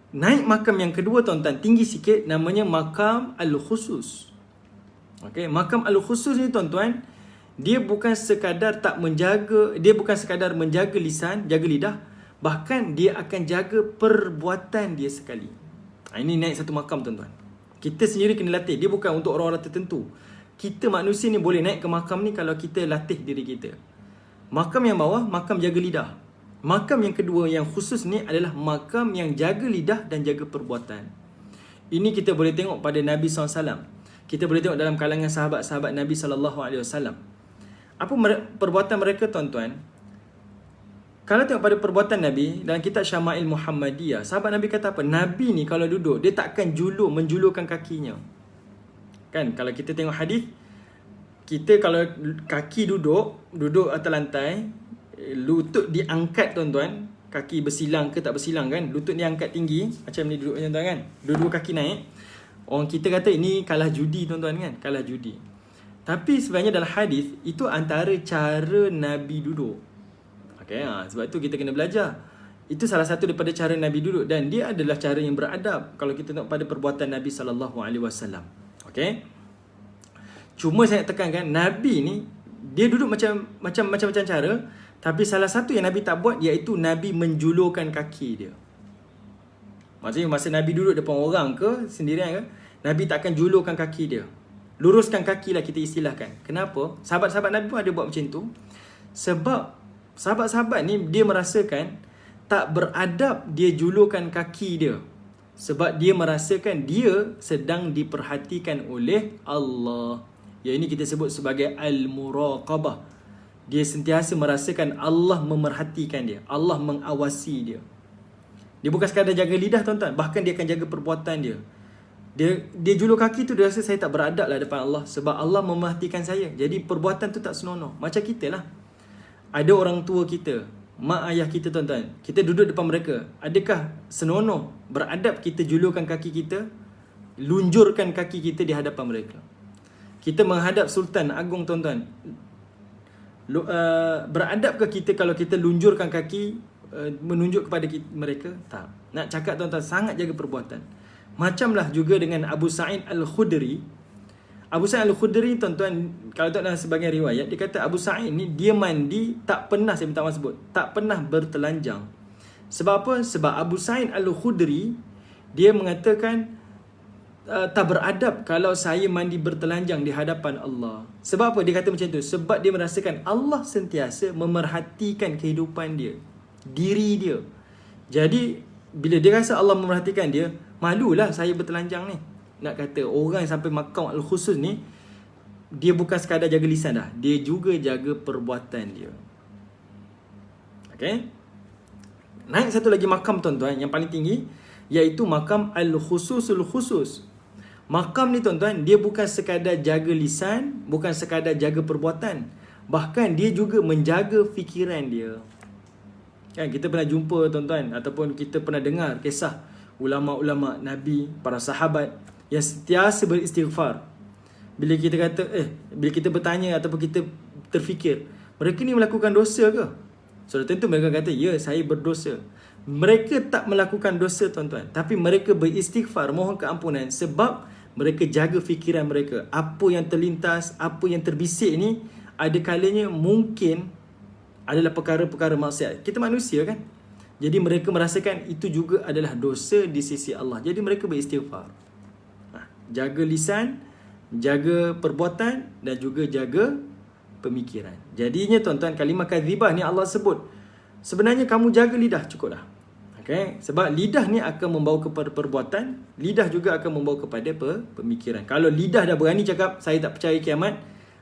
Naik makam yang kedua tuan-tuan, tinggi sikit, namanya makam al-khusus. Okey, makam al-khusus ni tuan-tuan, dia bukan sekadar menjaga lisan, jaga lidah, bahkan dia akan jaga perbuatan dia sekali. Ini naik satu makam tuan-tuan. Kita sendiri kena latih. Dia bukan untuk orang-orang tertentu. Kita manusia ni boleh naik ke makam ni kalau kita latih diri kita. Makam yang bawah, makam jaga lidah. Makam yang kedua yang khusus ni adalah makam yang jaga lidah dan jaga perbuatan. Ini kita boleh tengok pada Nabi SAW. Kita boleh tengok dalam kalangan sahabat-sahabat Nabi SAW. Apa perbuatan mereka tuan-tuan? Kalau tengok pada perbuatan Nabi dalam kitab Syama'il Muhammadiyah, sahabat Nabi kata apa? Nabi ni kalau duduk, dia takkan menjulurkan kakinya. Kan, kalau kita tengok hadis, kita kalau kaki duduk atas lantai, lutut diangkat tuan-tuan, kaki bersilang ke tak bersilang kan, lutut diangkat tinggi, macam ni duduk tuan-tuan kan, dua-dua kaki naik. Orang kita kata ini kalah judi tuan-tuan kan, kalah judi. Tapi sebenarnya dalam hadis, itu antara cara Nabi duduk. Okay, sebab itu kita kena belajar. Itu salah satu daripada cara Nabi duduk, dan dia adalah cara yang beradab kalau kita tengok pada perbuatan Nabi SAW. Okay. Cuma saya nak tekankan, Nabi ni dia duduk macam cara, tapi salah satu yang Nabi tak buat iaitu Nabi menjulurkan kaki dia. Maksudnya masa Nabi duduk depan orang ke sendirian ke, Nabi tak akan julurkan kaki dia. Luruskan kaki lah kita istilahkan. Kenapa? Sahabat-sahabat Nabi pun ada buat macam tu. Sebab sahabat-sahabat ni dia merasakan tak beradab dia julurkan kaki dia. Sebab dia merasakan dia sedang diperhatikan oleh Allah. Yang ini kita sebut sebagai al-muraqabah. Dia sentiasa merasakan Allah memerhatikan dia, Allah mengawasi dia. Dia bukan sekadar jaga lidah tuan-tuan, bahkan dia akan jaga perbuatan dia. Dia julur kaki tu, dia rasa saya tak beradab lah depan Allah, sebab Allah memerhatikan saya. Jadi perbuatan tu tak senonoh. Macam kita lah, ada orang tua kita, mak ayah kita tuan-tuan, kita duduk depan mereka, adakah senonoh beradab kita julurkan kaki kita, lunjurkan kaki kita di hadapan mereka? Kita menghadap Sultan Agung tuan-tuan, beradab ke kita kalau kita lunjurkan kaki menunjuk kepada mereka? Tak. Nak cakap tuan-tuan, sangat jaga perbuatan. Macamlah juga dengan Abu Sa'id Al-Khudri. Abu Sa'id Al-Khudri tuan-tuan, kalau tak dalam sebagian riwayat, dia kata Abu Sa'id ni dia mandi tak pernah, saya minta maaf sebut, tak pernah bertelanjang. Sebab apa? Sebab Abu Sa'id Al-Khudri dia mengatakan tak beradab kalau saya mandi bertelanjang di hadapan Allah. Sebab apa dia kata macam tu? Sebab dia merasakan Allah sentiasa memerhatikan kehidupan dia, diri dia. Jadi bila dia rasa Allah memerhatikan dia, malulah saya bertelanjang ni. Nak kata orang yang sampai makam al-khusus ni, dia bukan sekadar jaga lisan dah, dia juga jaga perbuatan dia. Okay. Naik satu lagi makam tuan-tuan yang paling tinggi, iaitu makam al-khususul khusus. Makam ni tuan-tuan, dia bukan sekadar jaga lisan, bukan sekadar jaga perbuatan, bahkan dia juga menjaga fikiran dia. Kan kita pernah jumpa tuan-tuan, ataupun kita pernah dengar kisah ulama-ulama Nabi, para sahabat, yang sentiasa beristighfar. Bila kita kata bila kita bertanya ataupun kita terfikir, mereka ni melakukan dosa ke? Sudah tentu mereka kata, ya, saya berdosa. Mereka tak melakukan dosa, tuan-tuan, tapi mereka beristighfar, mohon keampunan, sebab mereka jaga fikiran mereka. Apa yang terlintas, apa yang terbisik ni, ada kalanya mungkin adalah perkara-perkara maksiat. Kita manusia kan? Jadi mereka merasakan itu juga adalah dosa di sisi Allah. Jadi mereka beristighfar. Jaga lisan, jaga perbuatan dan juga jaga pemikiran. Jadinya tuan-tuan, kalimah kadzibah ni Allah sebut, sebenarnya kamu jaga lidah cukup dah. Okay? Sebab lidah ni akan membawa kepada perbuatan, lidah juga akan membawa kepada pemikiran. Kalau lidah dah berani cakap saya tak percaya kiamat,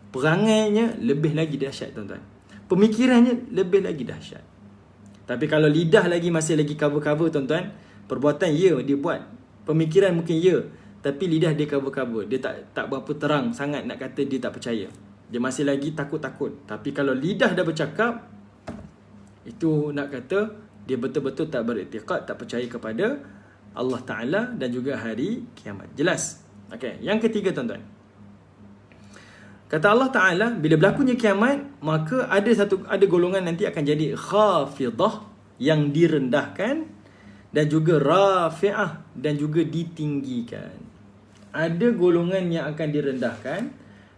perangainya lebih lagi dahsyat, tuan-tuan. Pemikirannya lebih lagi dahsyat. Tapi kalau lidah masih lagi cover-cover, tuan-tuan, perbuatan ya dia buat, pemikiran mungkin ya, tapi lidah dia cover-cover. Dia tak berapa terang sangat nak kata dia tak percaya. Dia masih lagi takut-takut. Tapi kalau lidah dah bercakap, itu nak kata dia betul-betul tak beriktikad, tak percaya kepada Allah Ta'ala dan juga hari kiamat. Jelas? Okay. Yang ketiga, tuan-tuan, kata Allah Ta'ala, bila berlakunya kiamat, maka ada golongan nanti akan jadi khafidah, yang direndahkan, dan juga rafi'ah, dan juga ditinggikan. Ada golongan yang akan direndahkan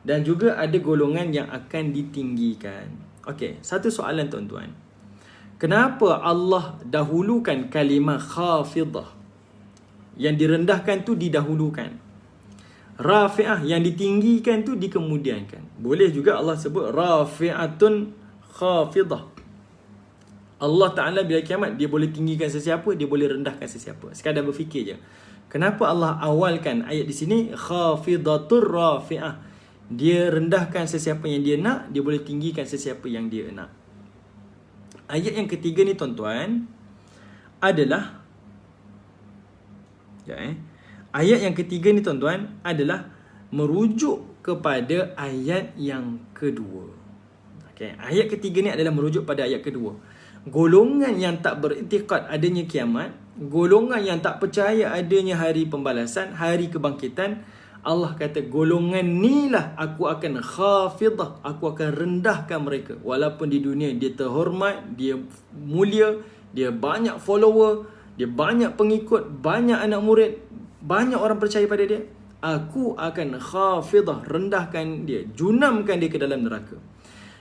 dan juga ada golongan yang akan ditinggikan. Okey, satu soalan, tuan-tuan. Kenapa Allah dahulukan kalimah khafidah? Yang direndahkan tu didahulukan. Rafi'ah, yang ditinggikan tu dikemudiankan. Boleh juga Allah sebut rafi'atun khafidah. Allah Ta'ala bila kiamat, dia boleh tinggikan sesiapa, dia boleh rendahkan sesiapa. Sekadar berfikir je. Kenapa Allah awalkan ayat di sini khafidatur rafi'ah? Dia rendahkan sesiapa yang dia nak, dia boleh tinggikan sesiapa yang dia nak. Ayat yang ketiga ni, tuan-tuan, adalah ayat yang ketiga ni, tuan-tuan, adalah merujuk kepada ayat yang kedua. Okay. Ayat ketiga ni adalah merujuk pada ayat kedua. Golongan yang tak beriktikad adanya kiamat, golongan yang tak percaya adanya hari pembalasan, hari kebangkitan, Allah kata golongan ni lah aku akan khafidah, aku akan rendahkan mereka. Walaupun di dunia dia terhormat, dia mulia, dia banyak follower, dia banyak pengikut, banyak anak murid, banyak orang percaya pada dia, aku akan khafidah, rendahkan dia, junamkan dia ke dalam neraka.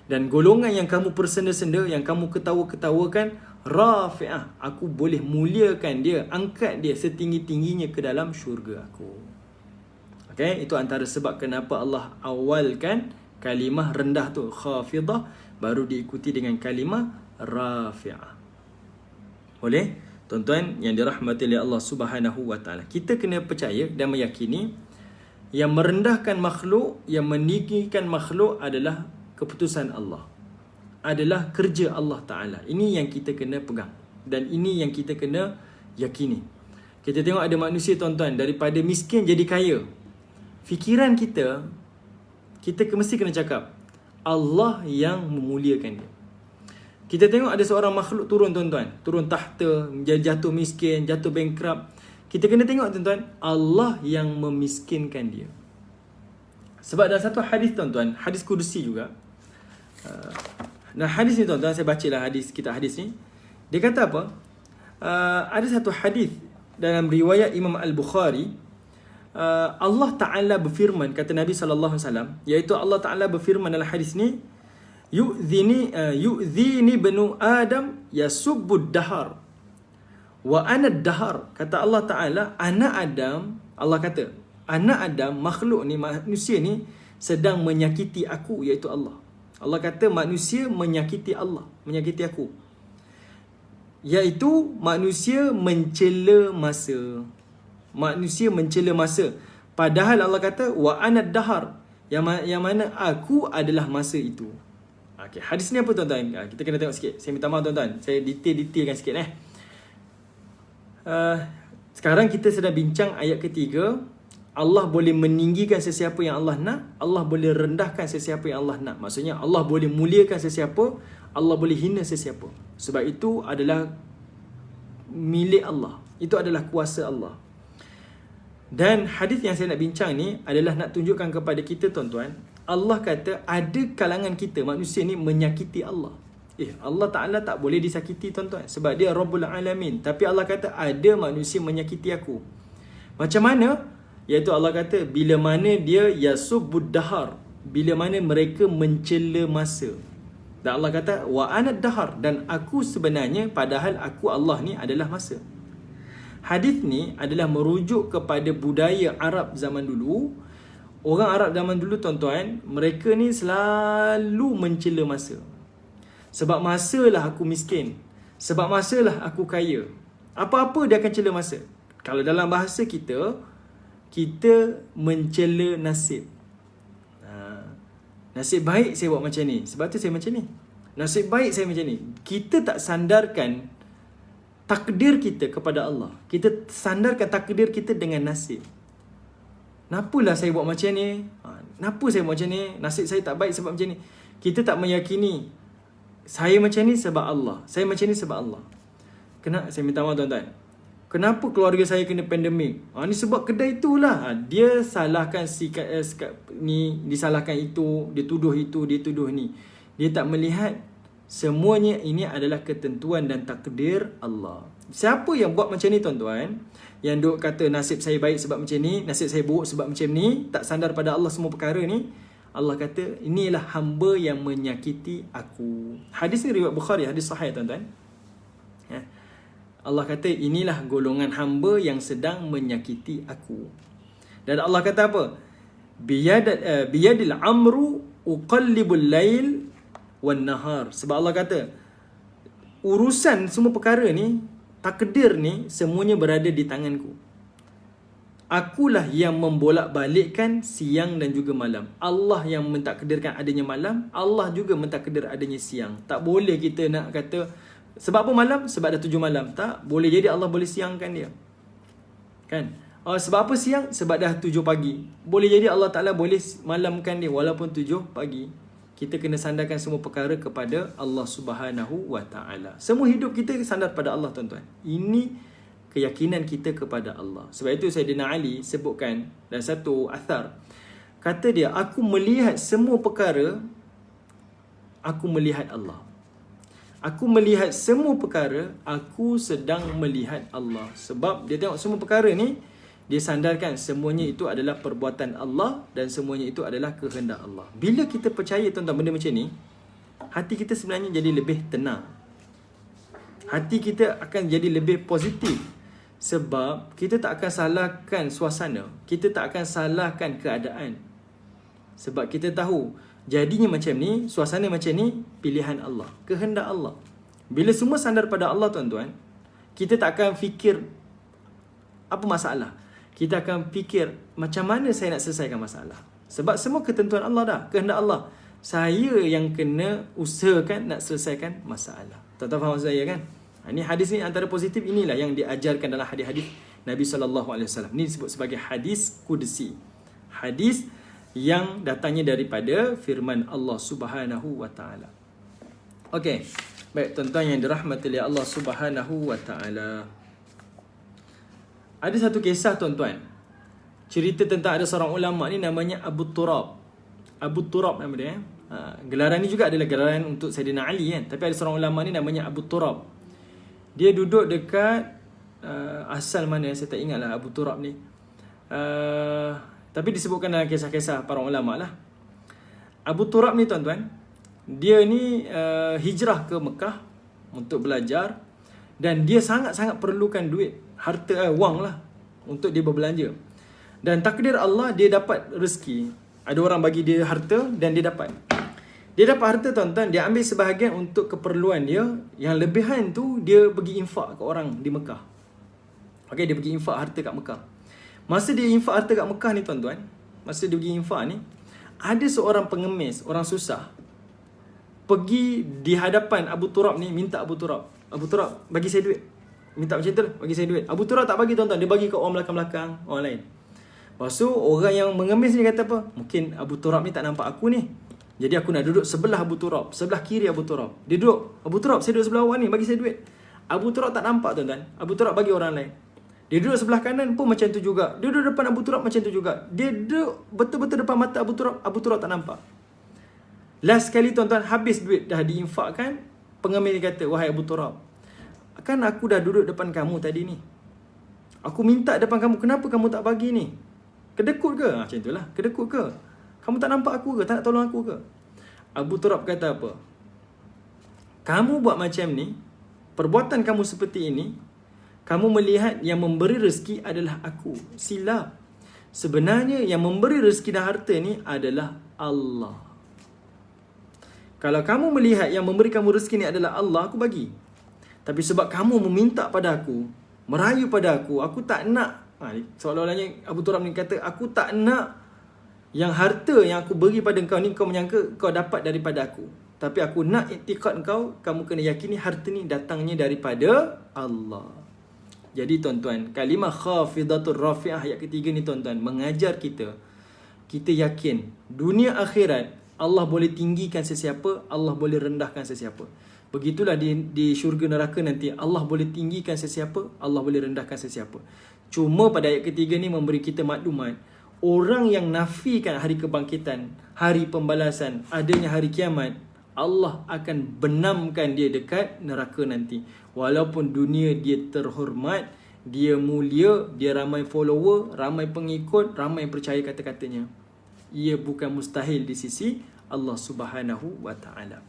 Dan golongan yang kamu bersenda-senda, yang kamu ketawa-ketawakan, rafi'ah, aku boleh muliakan dia, angkat dia setinggi-tingginya ke dalam syurga aku. Okay, itu antara sebab kenapa Allah awalkan kalimah rendah tu khafidah, baru diikuti dengan kalimah rafi'ah. Boleh? Tuan-tuan yang dirahmati oleh Allah Subhanahu wa taala, kita kena percaya dan meyakini yang merendahkan makhluk, yang meninggikan makhluk adalah keputusan Allah, adalah kerja Allah Ta'ala. Ini yang kita kena pegang dan ini yang kita kena yakini. Kita tengok ada manusia, tuan-tuan, daripada miskin jadi kaya. Fikiran kita mesti kena cakap Allah yang memuliakan dia. Kita tengok ada seorang makhluk turun, tuan-tuan, turun tahta, jatuh miskin, jatuh bankrupt. Kita kena tengok, tuan-tuan, Allah yang memiskinkan dia. Sebab dalam satu hadis, tuan-tuan, hadis kudusi juga. Nah, hadis ni, tuan-tuan, saya bacalah kitab hadis ni. Dia kata apa? Ada satu hadis dalam riwayat Imam Al-Bukhari. Allah Ta'ala berfirman, kata Nabi SAW, iaitu Allah Ta'ala berfirman dalam hadis ni, yu'zini benu Adam yasubbud dahar wa ana dahar. Kata Allah Ta'ala, anak Adam, Allah kata, anak Adam, makhluk ni, manusia ni sedang menyakiti aku, iaitu Allah. Allah kata manusia menyakiti Allah, menyakiti aku, iaitu manusia mencela masa. Manusia mencela masa. Padahal Allah kata wa ana dahar, yang mana aku adalah masa itu. Okay, hadis ni apa, tuan-tuan? Kita kena tengok sikit. Saya minta maaf, tuan-tuan, saya detailkan sikit. Sekarang kita sedang bincang ayat ketiga. Allah boleh meninggikan sesiapa yang Allah nak, Allah boleh rendahkan sesiapa yang Allah nak. Maksudnya Allah boleh muliakan sesiapa, Allah boleh hina sesiapa. Sebab itu adalah milik Allah, itu adalah kuasa Allah. Dan hadis yang saya nak bincang ni adalah nak tunjukkan kepada kita tuan-tuan, Allah kata ada kalangan kita manusia ni menyakiti Allah. Allah Ta'ala tak boleh disakiti tuan-tuan, sebab dia Rabbul Alamin. Tapi Allah kata ada manusia menyakiti aku. Macam mana? Iaitu Allah kata bila mana dia yasubbud dahar, bila mana mereka mencela masa. Dan Allah kata wa anad dahar, dan aku sebenarnya padahal aku Allah ni adalah masa. Hadis ni adalah merujuk kepada budaya Arab zaman dulu. Orang Arab zaman dulu tuan-tuan, mereka ni selalu mencela masa. Sebab masalah aku miskin, sebab masalah aku kaya. Apa-apa dia akan cela masa. Kalau dalam bahasa kita, kita mencela nasib. Nasib baik saya buat macam ni, sebab tu saya macam ni. Nasib baik saya macam ni. Kita tak sandarkan takdir kita kepada Allah. Kita sandarkan takdir kita dengan nasib. Napalah saya buat macam ni? Kenapa saya buat macam ni? Nasib saya tak baik sebab macam ni. Kita tak meyakini saya macam ni sebab Allah, saya macam ni sebab Allah. Saya minta maaf tuan-tuan. Kenapa keluarga saya kena pandemik? Ni sebab kedai itulah. Dia salahkan ni, disalahkan itu, dia tuduh itu, dia tuduh ni. Dia tak melihat semuanya ini adalah ketentuan dan takdir Allah. Siapa yang buat macam ni tuan-tuan, yang duk kata nasib saya baik sebab macam ni, nasib saya buruk sebab macam ni, tak sandar pada Allah semua perkara ni, Allah kata inilah hamba yang menyakiti aku. Hadis ni riwayat Bukhari, hadis sahih tuan-tuan. Allah kata inilah golongan hamba yang sedang menyakiti aku. Dan Allah kata apa? Biyadil amru uqallibul lail wan nahar. Sebab Allah kata urusan semua perkara ni, takdir ni, semuanya berada di tanganku. Akulah yang membolak-balikkan siang dan juga malam. Allah yang mentakdirkan adanya malam, Allah juga mentakdir adanya siang. Tak boleh kita nak kata sebab apa malam? Sebab dah 7 malam. Tak boleh jadi Allah boleh siangkan dia. Kan? Sebab apa siang? Sebab dah 7 pagi. Boleh jadi Allah Ta'ala boleh malamkan dia walaupun 7 pagi. Kita kena sandarkan semua perkara kepada Allah Subhanahu wa Ta'ala. Semua hidup kita sandar pada Allah tuan-tuan. Ini keyakinan kita kepada Allah. Sebab itu Sayyidina Ali sebutkan dalam satu athar. Kata dia, aku melihat semua perkara, aku melihat Allah. Aku melihat semua perkara, aku sedang melihat Allah. Sebab dia tengok semua perkara ni, dia sandarkan semuanya itu adalah perbuatan Allah dan semuanya itu adalah kehendak Allah. Bila kita percaya tuan-tuan benda macam ni, hati kita sebenarnya jadi lebih tenang. Hati kita akan jadi lebih positif. Sebab kita tak akan salahkan suasana, kita tak akan salahkan keadaan. Sebab kita tahu jadinya macam ni, suasana macam ni, pilihan Allah, kehendak Allah. Bila semua sandar pada Allah tuan-tuan, kita tak akan fikir apa masalah. Kita akan fikir macam mana saya nak selesaikan masalah. Sebab semua ketentuan Allah dah, kehendak Allah. Saya yang kena usahakan nak selesaikan masalah. Tuan-tuan faham maksud saya kan? Ini hadis ni antara positif, inilah yang diajarkan dalam hadis-hadis Nabi SAW. Ini disebut sebagai hadis Qudsi. Hadis yang datangnya daripada firman Allah Subhanahu wa Ta'ala. Okey. Baik tuan-tuan yang dirahmati oleh Allah Subhanahu wa Ta'ala. Ada satu kisah tuan-tuan. Cerita tentang ada seorang ulama ni namanya Abu Turab. Abu Turab nama dia. Gelaran ni juga adalah gelaran untuk Sayyidina Ali kan. Tapi ada seorang ulama ni namanya Abu Turab. Dia duduk dekat asal mana saya tak ingat lah Abu Turab ni. Tapi disebutkan dalam kisah-kisah para ulama lah. Abu Turab ni tuan-tuan, dia ni hijrah ke Mekah untuk belajar. Dan dia sangat-sangat perlukan duit, harta, wang lah, untuk dia berbelanja. Dan takdir Allah, dia dapat rezeki. Ada orang bagi dia harta dan dia dapat. Dia dapat harta tuan-tuan, dia ambil sebahagian untuk keperluan dia. Yang lebihan tu dia pergi infak ke orang di Mekah. Okay, dia pergi infak harta kat Mekah. Masa dia infak harta kat Mekah ni tuan-tuan, masa dia pergi infak ni, ada seorang pengemis, orang susah, pergi di hadapan Abu Turab ni, minta Abu Turab, Abu Turab bagi saya duit. Minta macam tu lah, bagi saya duit. Abu Turab tak bagi tuan-tuan, dia bagi ke orang belakang-belakang, orang lain. Lepas tu orang yang mengemis ni kata apa? Mungkin Abu Turab ni tak nampak aku ni, jadi aku nak duduk sebelah Abu Turab, sebelah kiri Abu Turab. Dia duduk, Abu Turab saya duduk sebelah awak ni, bagi saya duit. Abu Turab tak nampak tuan-tuan, Abu Turab bagi orang lain. Dia duduk sebelah kanan pun macam tu juga. Dia duduk depan Abu Turab macam tu juga. Dia duduk betul-betul depan mata Abu Turab tak nampak. Last kali tuan-tuan, habis duit dah diinfakkan, pengamin dia kata, wahai Abu Turab, kan aku dah duduk depan kamu tadi ni. Aku minta depan kamu, kenapa kamu tak bagi ni? Kedekut ke? Macam itulah, kedekut ke? Kamu tak nampak aku ke? Tak nak tolong aku ke? Abu Turab kata apa? Kamu buat macam ni, perbuatan kamu seperti ini, kamu melihat yang memberi rezeki adalah aku. Silap. Sebenarnya yang memberi rezeki dan harta ni adalah Allah. Kalau kamu melihat yang memberi kamu rezeki ni adalah Allah, aku bagi. Tapi sebab kamu meminta pada aku, merayu pada aku tak nak. Seolah-olahnya Abu Turab ni kata, aku tak nak yang harta yang aku beri pada kau ni kau menyangka kau dapat daripada aku. Tapi aku nak iktikad kau, kamu kena yakini harta ni datangnya daripada Allah. Jadi tuan-tuan, kalimah khafidatul rafi'ah ayat ketiga ni tuan-tuan mengajar kita yakin dunia akhirat Allah boleh tinggikan sesiapa, Allah boleh rendahkan sesiapa. Begitulah di syurga neraka nanti, Allah boleh tinggikan sesiapa, Allah boleh rendahkan sesiapa. Cuma pada ayat ketiga ni memberi kita maklumat, orang yang nafikan hari kebangkitan, hari pembalasan, adanya hari kiamat, Allah akan benamkan dia dekat neraka nanti. Walaupun dunia dia terhormat, dia mulia, dia ramai follower, ramai pengikut, ramai yang percaya kata-katanya, ia bukan mustahil di sisi Allah Subhanahu wa ta'ala.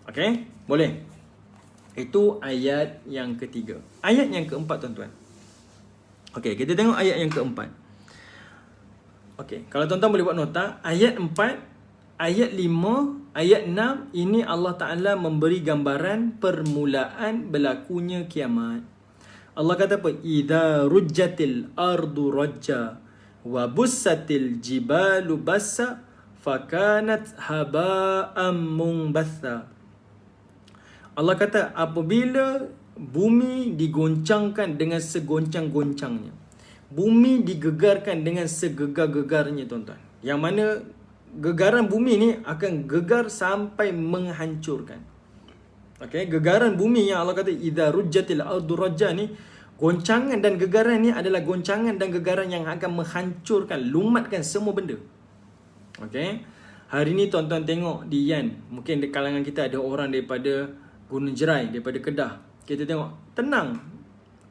Okey? Boleh? Itu ayat yang ketiga. Ayat yang keempat tuan-tuan. Okey, kita tengok ayat yang keempat. Okey, kalau tuan-tuan boleh buat nota, ayat 4, ayat 5, ayat 6, ini Allah Ta'ala memberi gambaran permulaan berlakunya kiamat. Allah kata apa? Idza rujjatil ardu rajja wa bussatil jibalu bassa fakanat haba'am munbatha. Allah kata apabila bumi digoncangkan dengan segoncang-goncangnya, bumi digegarkan dengan segegar-gegarnya tuan-tuan, yang mana gegaran bumi ni akan gegar sampai menghancurkan. Okey, gegaran bumi yang Allah kata idza rujjatil ardu rajja ni, goncangan dan gegaran ni adalah goncangan dan gegaran yang akan menghancurkan, lumatkan semua benda. Okey. Hari ni tuan-tuan tengok di Yan, mungkin di kalangan kita ada orang daripada Gunung Jerai, daripada Kedah. Kita tengok tenang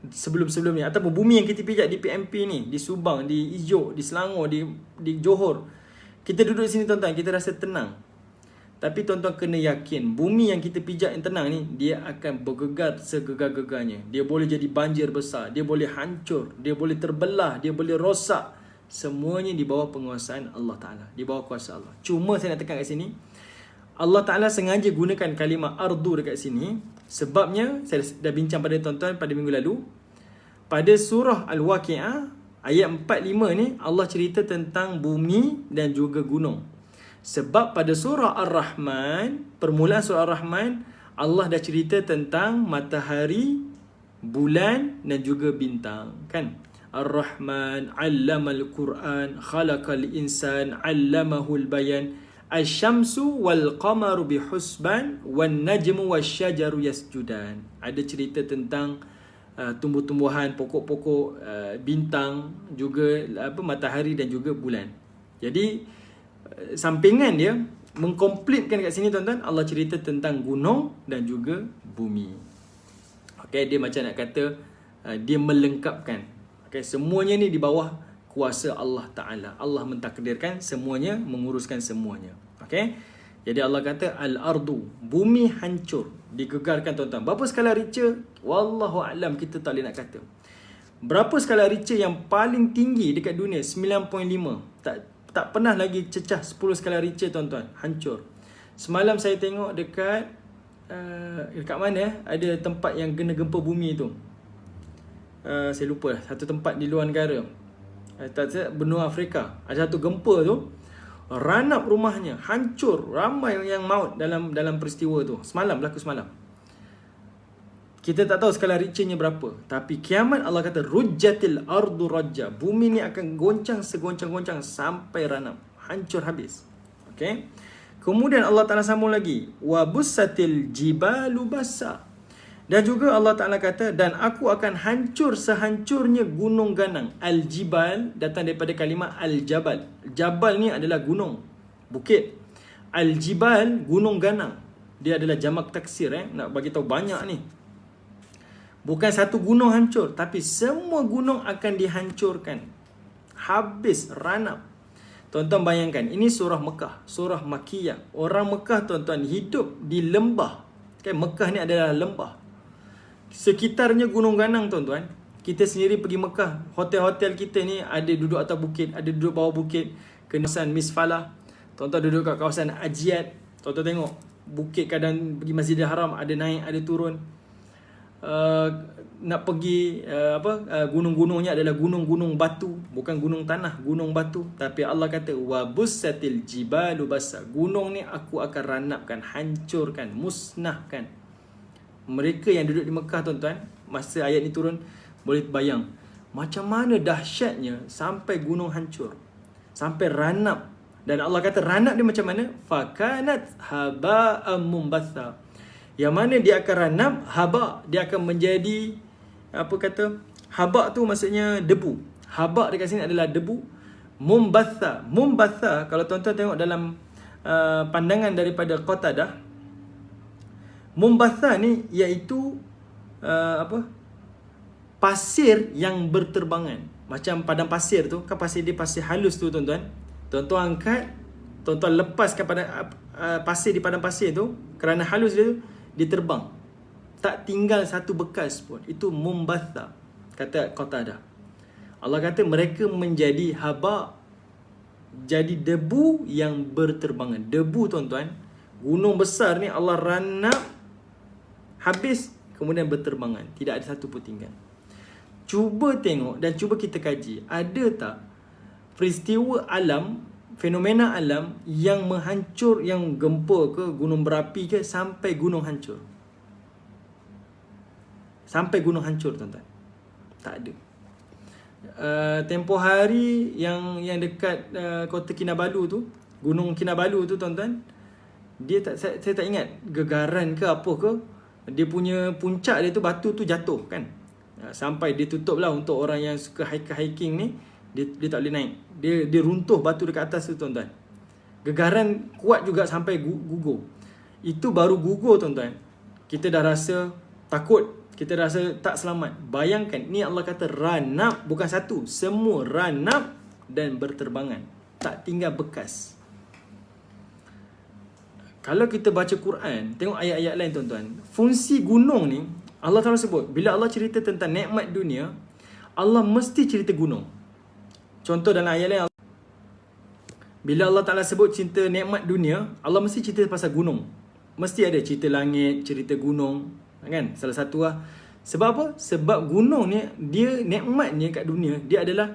sebelum-sebelum ni, ataupun bumi yang kita pijak di PMP ni, di Subang, di Ijuk, di Selangor, di Johor. Kita duduk sini tuan-tuan, kita rasa tenang. Tapi tuan-tuan kena yakin, bumi yang kita pijak yang tenang ni, dia akan bergegar segegar-gegarnya. Dia boleh jadi banjir besar, dia boleh hancur, dia boleh terbelah, dia boleh rosak. Semuanya di bawah penguasaan Allah Ta'ala, di bawah kuasa Allah. Cuma saya nak tekan kat sini, Allah Ta'ala sengaja gunakan kalimah ardu dekat sini. Sebabnya, saya dah bincang pada tuan-tuan pada minggu lalu. Pada surah Al-Waqi'ah, ayat 45 ni, Allah cerita tentang bumi dan juga gunung. Sebab pada surah Ar-Rahman, permulaan surah Ar-Rahman, Allah dah cerita tentang matahari, bulan dan juga bintang. Kan? Ar-Rahman, 'allamal Quran, khalaqal insan, 'allamahul bayan, asy-syamsu wal qamaru bihusban, wan najmu wasyajaru yasjudan. Ada cerita tentang tumbuh-tumbuhan, pokok-pokok, bintang, juga matahari dan juga bulan. Jadi sampingan dia mengkomplitkan kat sini tuan-tuan, Allah cerita tentang gunung dan juga bumi. Okey, dia macam nak kata dia melengkapkan. Okey, semuanya ni di bawah kuasa Allah Ta'ala. Allah mentakdirkan semuanya, menguruskan semuanya. Okey, jadi Allah kata al-ardu, bumi hancur, digegarkan tuan-tuan. Berapa skala Richter? Wallahu a'lam, kita tak boleh nak kata. Berapa skala Richter yang paling tinggi dekat dunia? 9.5. Tak pernah lagi cecah 10 skala Richter tuan-tuan. Hancur. Semalam saya tengok dekat mana ada tempat yang kena gempa bumi tu. Saya lupa lah. Satu tempat di luar negara. Benua Afrika. Ada satu gempa tu, ranap rumahnya, hancur. Ramai yang maut dalam peristiwa tu. Berlaku semalam. Kita tak tahu skala Richternya berapa. Tapi kiamat Allah kata rujjatil ardu rajja. Bumi ni akan goncang segoncang-goncang sampai ranap. Hancur habis. Okey. Kemudian Allah Ta'ala sambung lagi. Wa bussatil jibalu bassa. Dan juga Allah Ta'ala kata, dan aku akan hancur sehancurnya gunung ganang. Al-jibal datang daripada kalimah al-jabal. Jabal ni adalah gunung, bukit. Al-jibal, gunung ganang. Dia adalah jamak taksir, nak bagi tahu banyak ni. Bukan satu gunung hancur, tapi semua gunung akan dihancurkan. Habis, ranap. Tuan-tuan bayangkan, ini surah Mekah, surah Makkiyah. Orang Mekah, tuan-tuan, hidup di lembah. Kan, Mekah ni adalah lembah. Sekitarnya gunung ganang, tuan-tuan. Kita sendiri pergi Mekah, hotel-hotel kita ni ada duduk atas bukit, ada duduk bawah bukit. Kawasan Misfalah, tuan-tuan duduk kat kawasan Ajiat. Tuan-tuan tengok, bukit kadang pergi Masjidil Haram, ada naik, ada turun. Nak pergi gunung-gunungnya adalah gunung-gunung batu, bukan gunung tanah, gunung batu. Tapi Allah kata wa bussatil jibalu bassa. Gunung ni aku akan ranapkan, hancurkan, musnahkan. Mereka yang duduk di Mekah, tuan-tuan, masa ayat ni turun, boleh bayang macam mana dahsyatnya sampai gunung hancur, sampai ranap. Dan Allah kata ranap dia macam mana? Fakanat haba'am mumbatha. Yang mana dia akan ranap, haba, dia akan menjadi haba tu maksudnya debu. Haba dekat sini adalah debu. Mumbatha, mumbatha kalau tuan-tuan tengok dalam pandangan daripada Qatadah, mumbatha ni iaitu pasir yang berterbangan. Macam padang pasir tu, kan pasir dia pasir halus tu, tuan-tuan. Tuan-tuan angkat, tuan-tuan lepaskan pasir di padang pasir tu, kerana halus dia terbang. Tak tinggal satu bekas pun. Itu mumbatha, kata Qatadah. Allah kata mereka menjadi haba, jadi debu yang berterbangan. Debu, tuan-tuan, gunung besar ni Allah ranap, habis, kemudian berterbangan. Tidak ada satu pun tinggal. Cuba tengok dan cuba kita kaji, ada tak peristiwa alam, fenomena alam yang menghancur, yang gempa ke, gunung berapi ke, sampai gunung hancur. Sampai gunung hancur, tuan-tuan. Tak ada. Tempoh hari yang dekat kota Kinabalu tu, gunung Kinabalu tu, tuan-tuan, dia saya tak ingat gegaran ke apa ke, dia punya puncak dia tu, batu tu jatuh kan, sampai dia tutup lah untuk orang yang suka hiking ni. Dia tak boleh naik, dia runtuh batu dekat atas tu, tuan-tuan. Gegaran kuat juga sampai gugur. Itu baru gugur, tuan-tuan, kita dah rasa takut, kita rasa tak selamat. Bayangkan, ni Allah kata ranap, bukan satu, semua ranap dan berterbangan, tak tinggal bekas. Kalau kita baca Quran, tengok ayat-ayat lain, tuan-tuan, fungsi gunung ni Allah Ta'ala sebut. Bila Allah cerita tentang nikmat dunia, Allah mesti cerita gunung. Contoh dalam ayat lain, bila Allah Ta'ala sebut cerita nikmat dunia, Allah mesti cerita pasal gunung. Mesti ada cerita langit, cerita gunung, kan? Salah satu lah. Sebab apa? Sebab gunung ni, dia nikmatnya kat dunia, dia adalah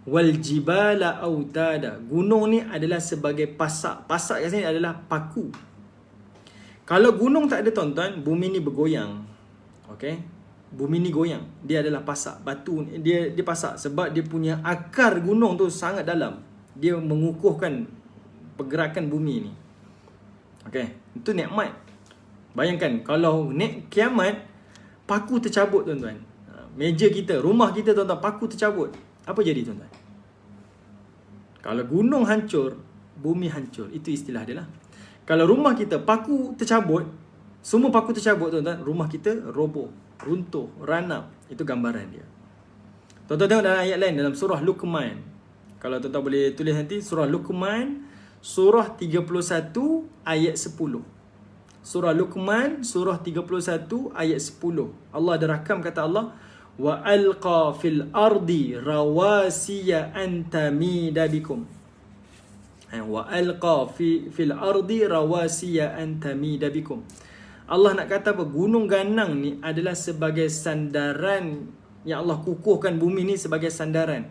wal jibala autada. Gunung ni adalah sebagai pasak. Pasak kat sini adalah paku. Kalau gunung tak ada, tuan-tuan, bumi ni bergoyang. Okey? Bumi ni goyang. Dia adalah pasak. Batu dia pasak sebab dia punya akar gunung tu sangat dalam. Dia mengukuhkan pergerakan bumi ni. Okey, itu nikmat. Bayangkan kalau kiamat, paku tercabut, tuan-tuan. Meja kita, rumah kita, tuan-tuan, paku tercabut. Apa jadi, tuan-tuan? Kalau gunung hancur, bumi hancur. Itu istilah dia lah. Kalau rumah kita paku tercabut, semua paku tercabut, tuan-tuan, rumah kita roboh, runtuh, ranap. Itu gambaran dia. Tuan-tuan tengok dalam ayat lain, dalam surah Luqman. Kalau tuan-tuan boleh tulis nanti, surah Luqman, surah 31 ayat 10. Surah Luqman, surah 31 ayat 10. Allah ada rakam, kata Allah, wa alqa fil ardi rawasiya an tamida bikum. Wa alqa fil ardi rawasiya an tamida bikum. Allah nak kata apa? Gunung ganang ni adalah sebagai sandaran, yang Allah kukuhkan bumi ni sebagai sandaran.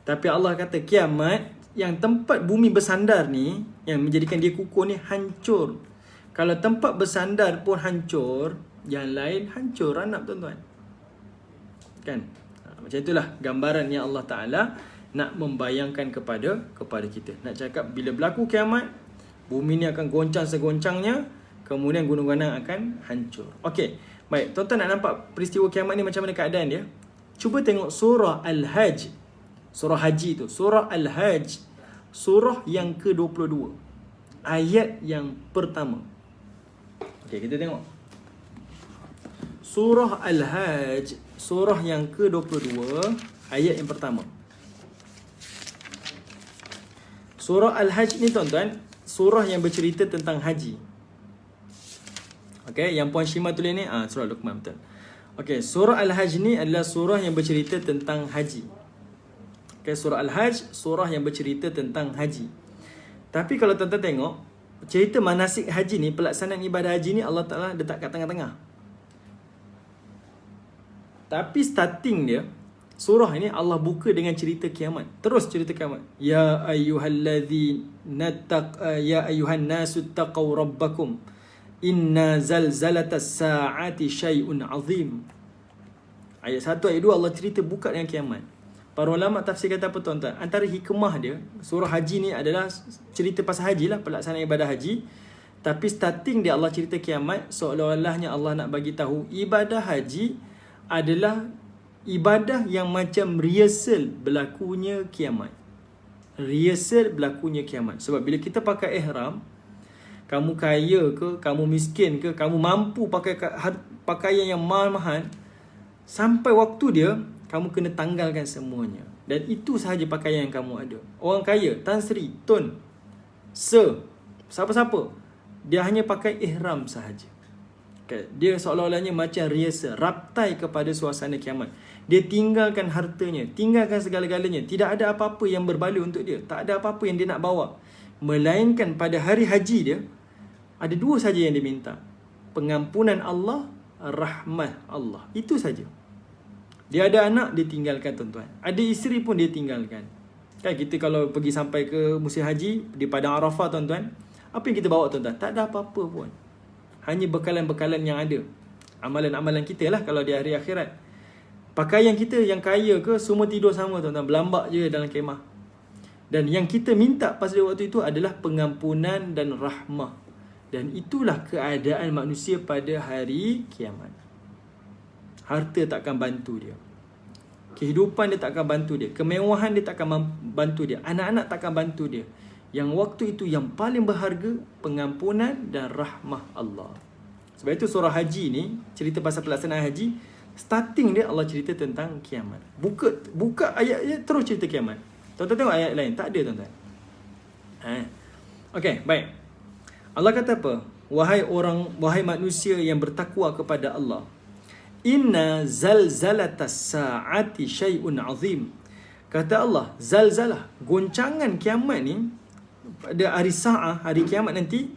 Tapi Allah kata kiamat, yang tempat bumi bersandar ni, yang menjadikan dia kukuh ni, hancur. Kalau tempat bersandar pun hancur, yang lain hancur, ranap, tuan-tuan. Kan? Macam itulah gambaran yang Allah Ta'ala nak membayangkan kepada kita. Nak cakap bila berlaku kiamat, bumi ni akan goncang segoncangnya, kemudian gunung ganang akan hancur. Okey, Baik, tuan-tuan nak nampak peristiwa kiamat ni macam mana keadaan dia? Cuba tengok surah Al-Hajj. Surah Haji tu. Surah Al-Hajj. Surah yang ke-22. Ayat yang pertama. Okey, kita tengok. Surah Al-Hajj. Surah yang ke-22. Ayat yang pertama. Surah Al-Hajj ni tuan-tuan, surah yang bercerita tentang haji. Okey, yang Puan Shima tulis ni, surah Luqman betul. Okey, surah Al-Hajj ni adalah surah yang bercerita tentang haji. Okey, surah Al-Hajj, surah yang bercerita tentang haji. Tapi kalau tuan-tuan tengok, cerita manasik haji ni, pelaksanaan ibadah haji ni Allah Ta'ala letak kat tengah-tengah. Tapi starting dia, surah ini Allah buka dengan cerita kiamat. Terus cerita kiamat. Ya ayyuhan nasu taqaw rabbakum. Inna zalzalatas sa'ati syai'un azim. Ayat 1, ayat 2 Allah cerita buka dengan kiamat. Para ulama tafsir kata apa tuan-tuan? Antara hikmah dia, surah haji ni adalah cerita pasal haji lah, pelaksanaan ibadah haji. Tapi starting dia Allah cerita kiamat, seolah-olahnya Allah nak bagi tahu ibadah haji adalah ibadah yang macam rehearsal berlakunya kiamat. Rehearsal berlakunya kiamat. Sebab bila kita pakai ihram, kamu kaya ke, kamu miskin ke, kamu mampu pakai pakaian yang mahal-mahal, sampai waktu dia, kamu kena tanggalkan semuanya. Dan itu sahaja pakaian yang kamu ada. Orang kaya, Tan Sri, Tun, Sir, siapa-siapa, dia hanya pakai ihram sahaja. Okay. Dia seolah-olahnya macam rehearsal, raptai kepada suasana kiamat. Dia tinggalkan hartanya, tinggalkan segala-galanya. Tidak ada apa-apa yang berbaloi untuk dia. Tak ada apa-apa yang dia nak bawa. Melainkan pada hari haji dia, ada dua saja yang diminta. Pengampunan Allah, rahmat Allah. Itu saja. Dia ada anak, dia tinggalkan tuan-tuan. Ada isteri pun dia tinggalkan. Kan kita kalau pergi sampai ke musim haji, di Padang Arafah tuan-tuan, apa yang kita bawa tuan-tuan? Tak ada apa-apa pun. Hanya bekalan-bekalan yang ada. Amalan-amalan kita lah kalau di hari akhirat. Pakaian kita yang kaya ke, semua tidur sama tuan-tuan. Berlambak je dalam kemah. Dan yang kita minta pada waktu itu adalah pengampunan dan rahmah. Dan itulah keadaan manusia pada hari kiamat. Harta tak akan bantu dia. Kehidupan dia tak akan bantu dia. Kemewahan dia tak akan bantu dia. Anak-anak tak akan bantu dia. Yang waktu itu yang paling berharga, pengampunan dan rahmah Allah. Sebab itu surah haji ni, cerita pasal pelaksanaan haji, starting dia Allah cerita tentang kiamat. Buka ayat-ayat terus cerita kiamat. Tuan-tuan tengok ayat lain, tak ada tuan-tuan. Okey, baik. Allah kata apa? Wahai manusia yang bertakwa kepada Allah. Inna zalzalatas sa'ati syai'un azim. Kata Allah, zalzalah, goncangan kiamat ni pada hari sa'ah, hari kiamat nanti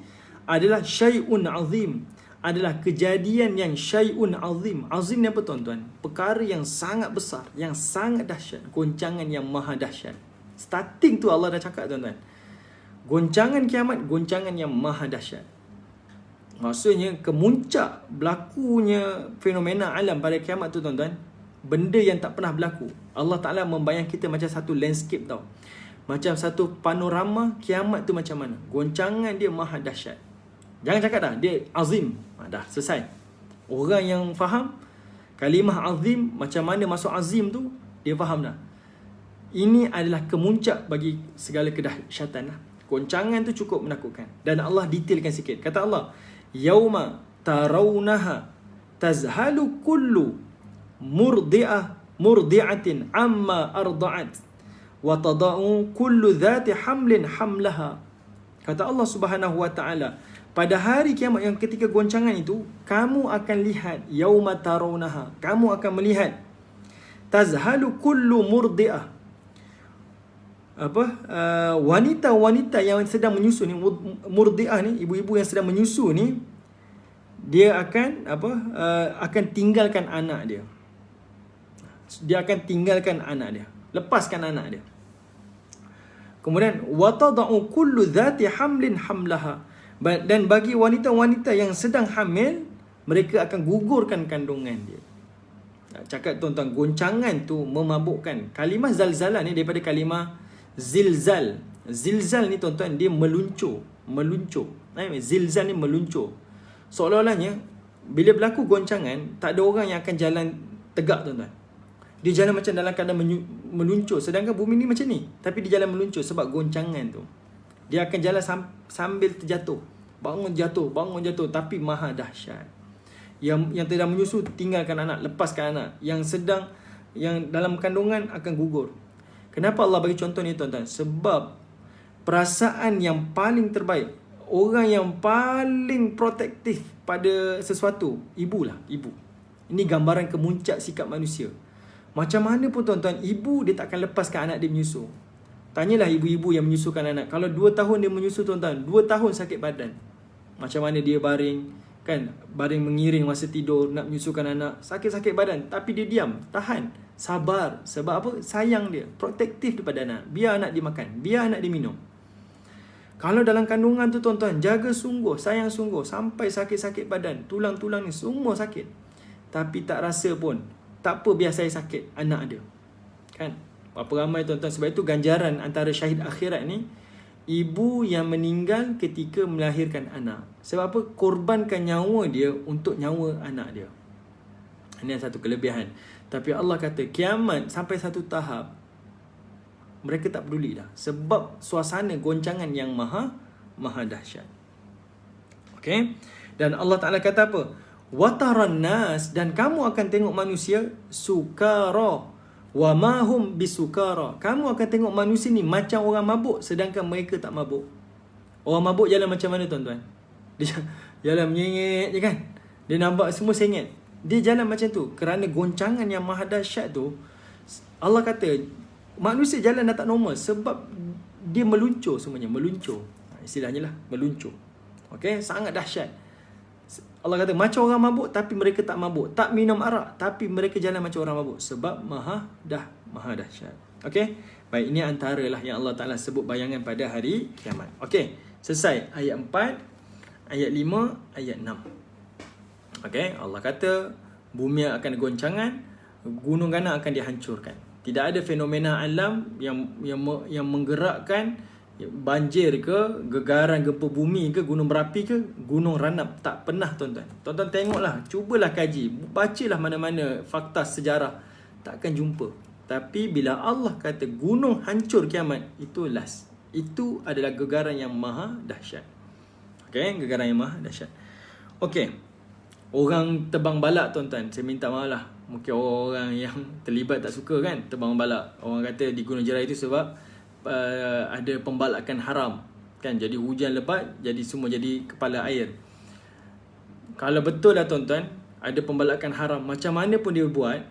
adalah syai'un azim. Adalah kejadian yang syai'un azim. Azim ni apa tuan-tuan? Perkara yang sangat besar, yang sangat dahsyat. Goncangan yang maha dahsyat. Starting tu Allah dah cakap tuan-tuan. Goncangan kiamat, goncangan yang maha dahsyat. Maksudnya kemuncak berlakunya fenomena alam pada kiamat tu tuan-tuan, benda yang tak pernah berlaku. Allah Ta'ala membayang kita macam satu landscape tau. Macam satu panorama kiamat tu macam mana. Goncangan dia maha dahsyat. Jangan cakap dah, dia azim. Dah, selesai. Orang yang faham kalimah azim, macam mana masuk azim tu, dia faham dah. Ini adalah kemuncak bagi segala kedahsyatan lah. Goncangan tu cukup menakutkan. Dan Allah detailkan sikit. Kata Allah, Yauma tarawnaha tazhalu kullu murdi'atin amma arda'at wa tada'u kullu dhati hamlin hamlaha. Kata Allah Subhanahu wa ta'ala, pada hari kiamat yang ketika goncangan itu, kamu akan lihat, yauma tarawnaha, kamu akan melihat, tazhalu kullu murdi'ah, wanita-wanita yang sedang menyusu ni, murdiah ni, ibu-ibu yang sedang menyusu ni, dia akan akan tinggalkan anak dia. Dia akan tinggalkan anak dia, lepaskan anak dia. Kemudian watada'u kullu dhati hamlin hamlaha, dan bagi wanita-wanita yang sedang hamil, mereka akan gugurkan kandungan dia. Cakap tuan-tuan, goncangan tu memabukkan. Kalimah zalzalah ni daripada kalimah zilzal. Zilzal ni tuan-tuan, dia meluncur. Zilzal ni meluncur. Seolah-olahnya bila berlaku goncangan, tak ada orang yang akan jalan tegak tuan-tuan. Dia jalan macam dalam keadaan meluncur. Sedangkan bumi ni macam ni, tapi dia jalan meluncur sebab goncangan tu. Dia akan jalan sambil terjatuh. Bangun jatuh, tapi maha dahsyat. Yang sedang menyusu tinggalkan anak, lepaskan anak. Yang dalam kandungan akan gugur. Kenapa Allah bagi contoh ni tuan-tuan? Sebab perasaan yang paling terbaik, orang yang paling protektif pada sesuatu, ibulah, ibu. Ini gambaran kemuncak sikap manusia. Macam mana pun tuan-tuan, ibu dia tak akan lepaskan anak dia menyusu. Tanyalah ibu-ibu yang menyusukan anak. Kalau 2 tahun dia menyusu tuan-tuan, 2 tahun sakit badan. Macam mana dia baring, kan? Baring mengiring masa tidur, nak menyusukan anak. Sakit-sakit badan, tapi dia diam, tahan, sabar. Sebab apa? Sayang dia, protektif daripada anak. Biar anak dia makan, biar anak dia minum. Kalau dalam kandungan tu tuan-tuan, jaga sungguh, sayang sungguh, sampai sakit-sakit badan, tulang-tulang ni semua sakit. Tapi tak rasa pun, tak apa, biar saya sakit, anak ada. Kan? Berapa ramai tuan-tuan. Sebab itu ganjaran antara syahid akhirat ni, ibu yang meninggal ketika melahirkan anak. Sebab apa? Korbankan nyawa dia untuk nyawa anak dia. Ini satu kelebihan. Tapi Allah kata kiamat sampai satu tahap, mereka tak peduli dah. Sebab suasana goncangan yang maha dahsyat. Okay? Dan Allah Ta'ala kata apa? Wataran nas, dan kamu akan tengok manusia sukara wa ma hum bisukara. Kamu akan tengok manusia ni macam orang mabuk, sedangkan mereka tak mabuk. Orang mabuk jalan macam mana tuan-tuan? Dia jalan menyengit je kan? Dia nampak semua sengit. Dia jalan macam tu kerana goncangan yang maha dahsyat tu. Allah kata manusia jalan dah tak normal sebab dia meluncur semuanya, meluncur. Istilahnya lah, meluncur. Okey, sangat dahsyat. Allah kata macam orang mabuk tapi mereka tak mabuk. Tak minum arak tapi mereka jalan macam orang mabuk. Sebab maha dahsyat. Okey. Baik, ini antaralah yang Allah Ta'ala sebut bayangan pada hari kiamat. Okey. Selesai ayat 4, ayat 5, ayat 6. Okey. Allah kata bumi akan goncangan, gunung ganak akan dihancurkan. Tidak ada fenomena alam yang menggerakkan banjir ke, gegaran gempa bumi ke, gunung berapi ke, gunung ranap. Tak pernah tuan-tuan. Tuan-tuan tengoklah, cubalah kaji, bacalah mana-mana fakta sejarah, takkan jumpa. Tapi bila Allah kata gunung hancur kiamat, itu last. Itu adalah gegaran yang maha dahsyat. Okey, gegaran yang maha dahsyat. Okey. Orang tebang balak tuan-tuan, saya minta maaf lah. Mungkin orang yang terlibat tak suka kan tebang balak. Orang kata di Gunung Jerai itu sebab ada pembalakan haram kan, jadi hujan lebat, jadi semua jadi kepala air. Kalau betul lah tuan-tuan ada pembalakan haram, macam mana pun dia buat,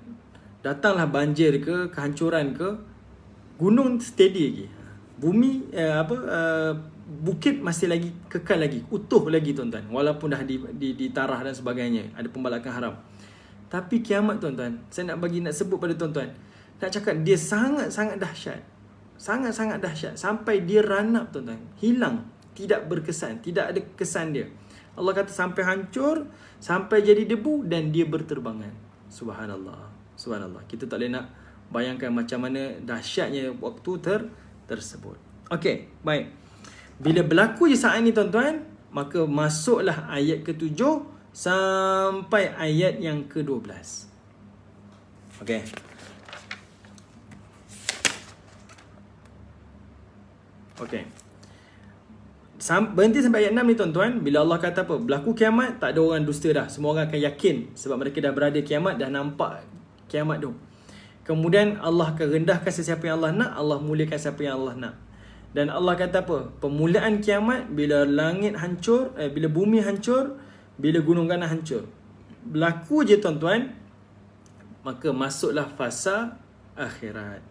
datanglah banjir ke, kehancuran ke, gunung steady lagi, bumi bukit masih lagi kekal lagi, utuh lagi tuan-tuan, walaupun dah ditarah dan sebagainya, ada pembalakan haram. Tapi kiamat tuan-tuan, saya nak sebut pada tuan-tuan, nak cakap dia sangat-sangat dahsyat. Sangat-sangat dahsyat sampai dia ranap tuan-tuan, hilang, tidak berkesan, tidak ada kesan dia. Allah kata sampai hancur, sampai jadi debu dan dia berterbangan. Subhanallah. Subhanallah. Kita tak boleh nak bayangkan macam mana dahsyatnya waktu tersebut. Okey, baik. Bila berlaku je saat ini tuan-tuan, maka masuklah ayat ke-7 sampai ayat yang ke-12. Okey. Okey. Berhenti sampai ayat 6 ni tuan-tuan. Bila Allah kata apa? Berlaku kiamat, tak ada orang dusta dah. Semua orang akan yakin sebab mereka dah berada kiamat, dah nampak kiamat tu. Kemudian Allah akan rendahkan sesiapa yang Allah nak, Allah muliakan siapa yang Allah nak. Dan Allah kata apa? Permulaan kiamat bila langit hancur, bila bumi hancur, bila gunung ganas hancur. Berlaku je tuan-tuan, maka masuklah fasa akhirat.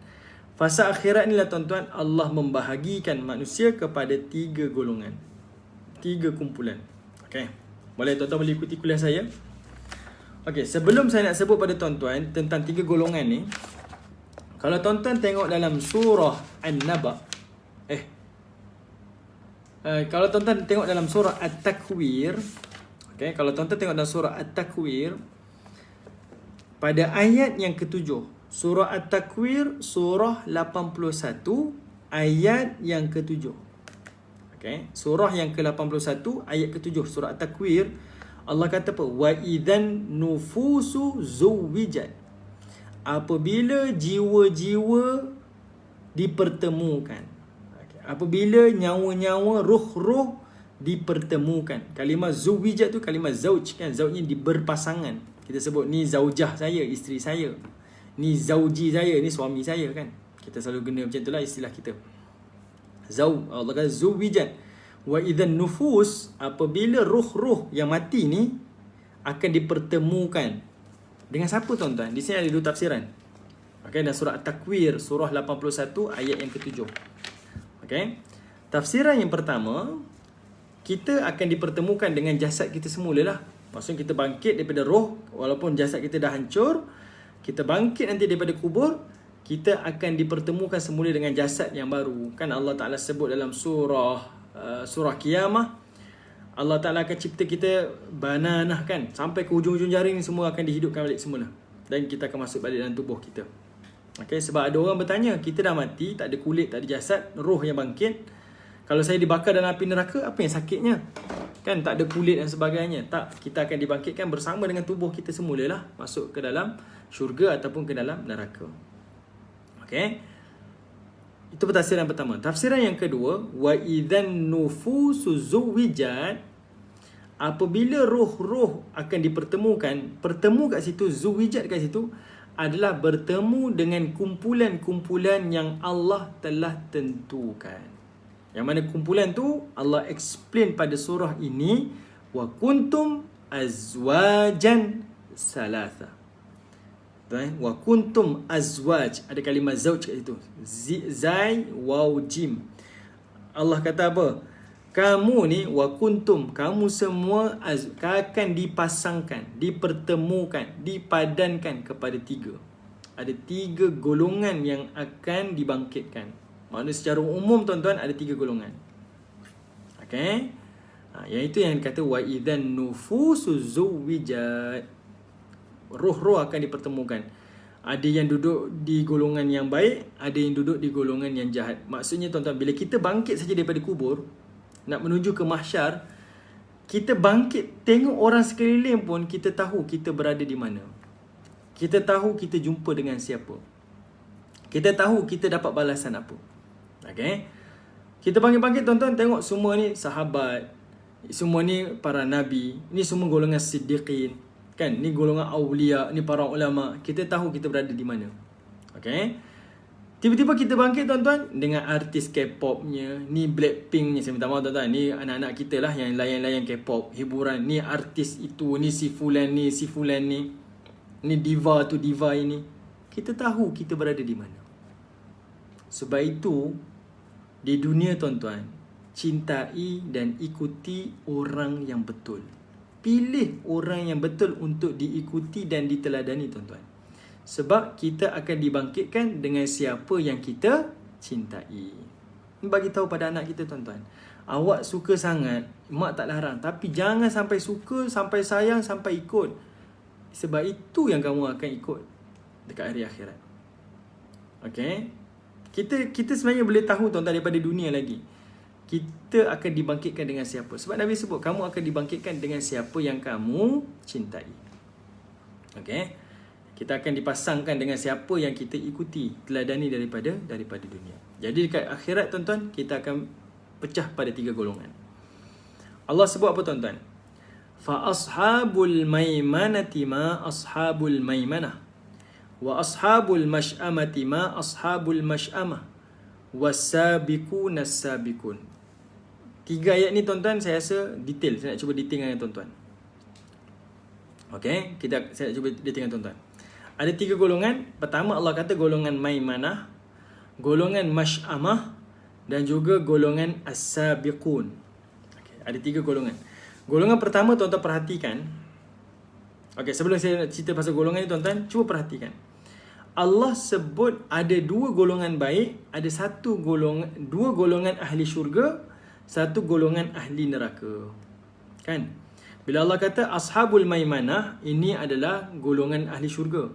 Fasa akhirat ni lah tuan-tuan, Allah membahagikan manusia kepada 3 golongan, 3 kumpulan. Okey, boleh tuan-tuan boleh ikuti kuliah saya. Okey, sebelum saya nak sebut pada tuan-tuan tentang 3 golongan ni, kalau tuan-tuan tengok dalam surah An-Naba, kalau tuan-tuan tengok dalam surah At-Takwir, okey, kalau tuan-tuan tengok dalam surah At-Takwir, pada ayat yang ke-7, surah At-Takwir, surah 81, ayat yang ke-7. Okay. Surah yang ke-81, ayat ke-7, surah At-Takwir. Allah kata apa? Wa idzan nufusu zuwijat. Apabila jiwa-jiwa dipertemukan. Apabila nyawa-nyawa, roh-roh dipertemukan. Kalimah zuwijat tu kalimah zauj kan. Zauj ni berpasangan. Kita sebut ni zaujah saya, isteri saya. Ni zauji saya, ni suami saya kan. Kita selalu guna macam itulah istilah kita. Allah kata zuwijat. Wa idzan nufus, apabila roh-roh yang mati ni akan dipertemukan. Dengan siapa tuan-tuan? Di sini ada dua tafsiran. Okay, dan surah At-Takwir, surah 81 ayat yang ke-7. Okay. Tafsiran yang pertama, kita akan dipertemukan dengan jasad kita semula lah. Maksudnya kita bangkit daripada roh, walaupun jasad kita dah hancur, kita bangkit nanti daripada kubur, kita akan dipertemukan semula dengan jasad yang baru. Kan Allah Ta'ala sebut dalam surah Qiyamah, Allah Ta'ala akan cipta kita bananah kan, sampai ke hujung-hujung jaring semua akan dihidupkan balik semula. Dan kita akan masuk balik dalam tubuh kita. Okay, sebab ada orang bertanya, kita dah mati, tak ada kulit, tak ada jasad, roh yang bangkit. Kalau saya dibakar dalam api neraka, apa yang sakitnya? Kan tak ada kulit dan sebagainya. Tak, kita akan dibangkitkan bersama dengan tubuh kita semula lah, masuk ke dalam syurga ataupun ke dalam neraka. Okay, itu tafsiran pertama. Tafsiran yang kedua, wa idzan nufusu zuwijat, apabila roh-roh akan dipertemukan. Pertemu kat situ, zuwijat kat situ adalah bertemu dengan kumpulan-kumpulan yang Allah telah tentukan. Yang mana kumpulan tu Allah explain pada surah ini, wa kuntum azwajan salatha. Wa kuntum azwaj, ada kalimah zauj kat situ, zai waw jim. Allah kata apa? Kamu ni, wa kuntum, kamu semua akan dipasangkan, dipertemukan, dipadankan kepada tiga. Ada tiga golongan yang akan dibangkitkan. Maksudnya secara umum tuan-tuan ada tiga golongan. Okay, yang itu yang kata wa idzan nufusu zuwijat. Roh-roh akan dipertemukan. Ada yang duduk di golongan yang baik, ada yang duduk di golongan yang jahat. Maksudnya tuan-tuan, bila kita bangkit saja daripada kubur, nak menuju ke mahsyar, kita bangkit, tengok orang sekeliling pun, kita tahu kita berada di mana. Kita tahu kita jumpa dengan siapa. Kita tahu kita dapat balasan apa. Okay, kita bangkit-bangkit tuan-tuan, tengok semua ni sahabat, semua ni para nabi, ni semua golongan siddiqin. Kan, ni golongan awliya, ni para ulama. Kita tahu kita berada di mana. Okay, tiba-tiba kita bangkit tuan-tuan dengan artis K-popnya, ni Blackpinknya, saya minta maaf tuan-tuan, ni anak-anak kita lah yang layan-layan K-pop, hiburan, ni artis itu, ni si fulan ni, si fulan ni, ni diva tu, diva ini. Kita tahu kita berada di mana. Sebab itu, di dunia tuan-tuan, cintai dan ikuti orang yang betul. Pilih orang yang betul untuk diikuti dan diteladani tuan-tuan. Sebab kita akan dibangkitkan dengan siapa yang kita cintai. Bagi tahu pada anak kita tuan-tuan, awak suka sangat, mak tak larang, tapi jangan sampai suka, sampai sayang, sampai ikut. Sebab itu yang kamu akan ikut dekat hari akhirat. Okay, kita sebenarnya boleh tahu tuan-tuan daripada dunia lagi, kita akan dibangkitkan dengan siapa. Sebab Nabi sebut, kamu akan dibangkitkan dengan siapa yang kamu cintai. Okay, kita akan dipasangkan dengan siapa yang kita ikuti, teladani daripada dunia. Jadi dekat akhirat tuan-tuan, kita akan pecah pada tiga golongan. Allah sebut apa tuan-tuan? Fa ashabul maimanati ma ashabul maimanah, wa ashabul mash'amati ma ashabul mash'amah, wasabiqun as-sabiqun. Tiga ayat ni tuan-tuan saya rasa detail. Saya nak cuba detail dengan tuan-tuan. Okay, saya nak cuba detail dengan tuan-tuan. Ada tiga golongan. Pertama Allah kata golongan maimanah, golongan mash'amah dan juga golongan as-sabiqun. Okay, ada tiga golongan. Golongan pertama tuan-tuan perhatikan. Okay, sebelum saya nak cerita pasal golongan ni tuan-tuan, cuba perhatikan. Allah sebut ada dua golongan baik, ada dua golongan ahli syurga, satu golongan ahli neraka. Kan? Bila Allah kata ashabul maimanah, ini adalah golongan ahli syurga.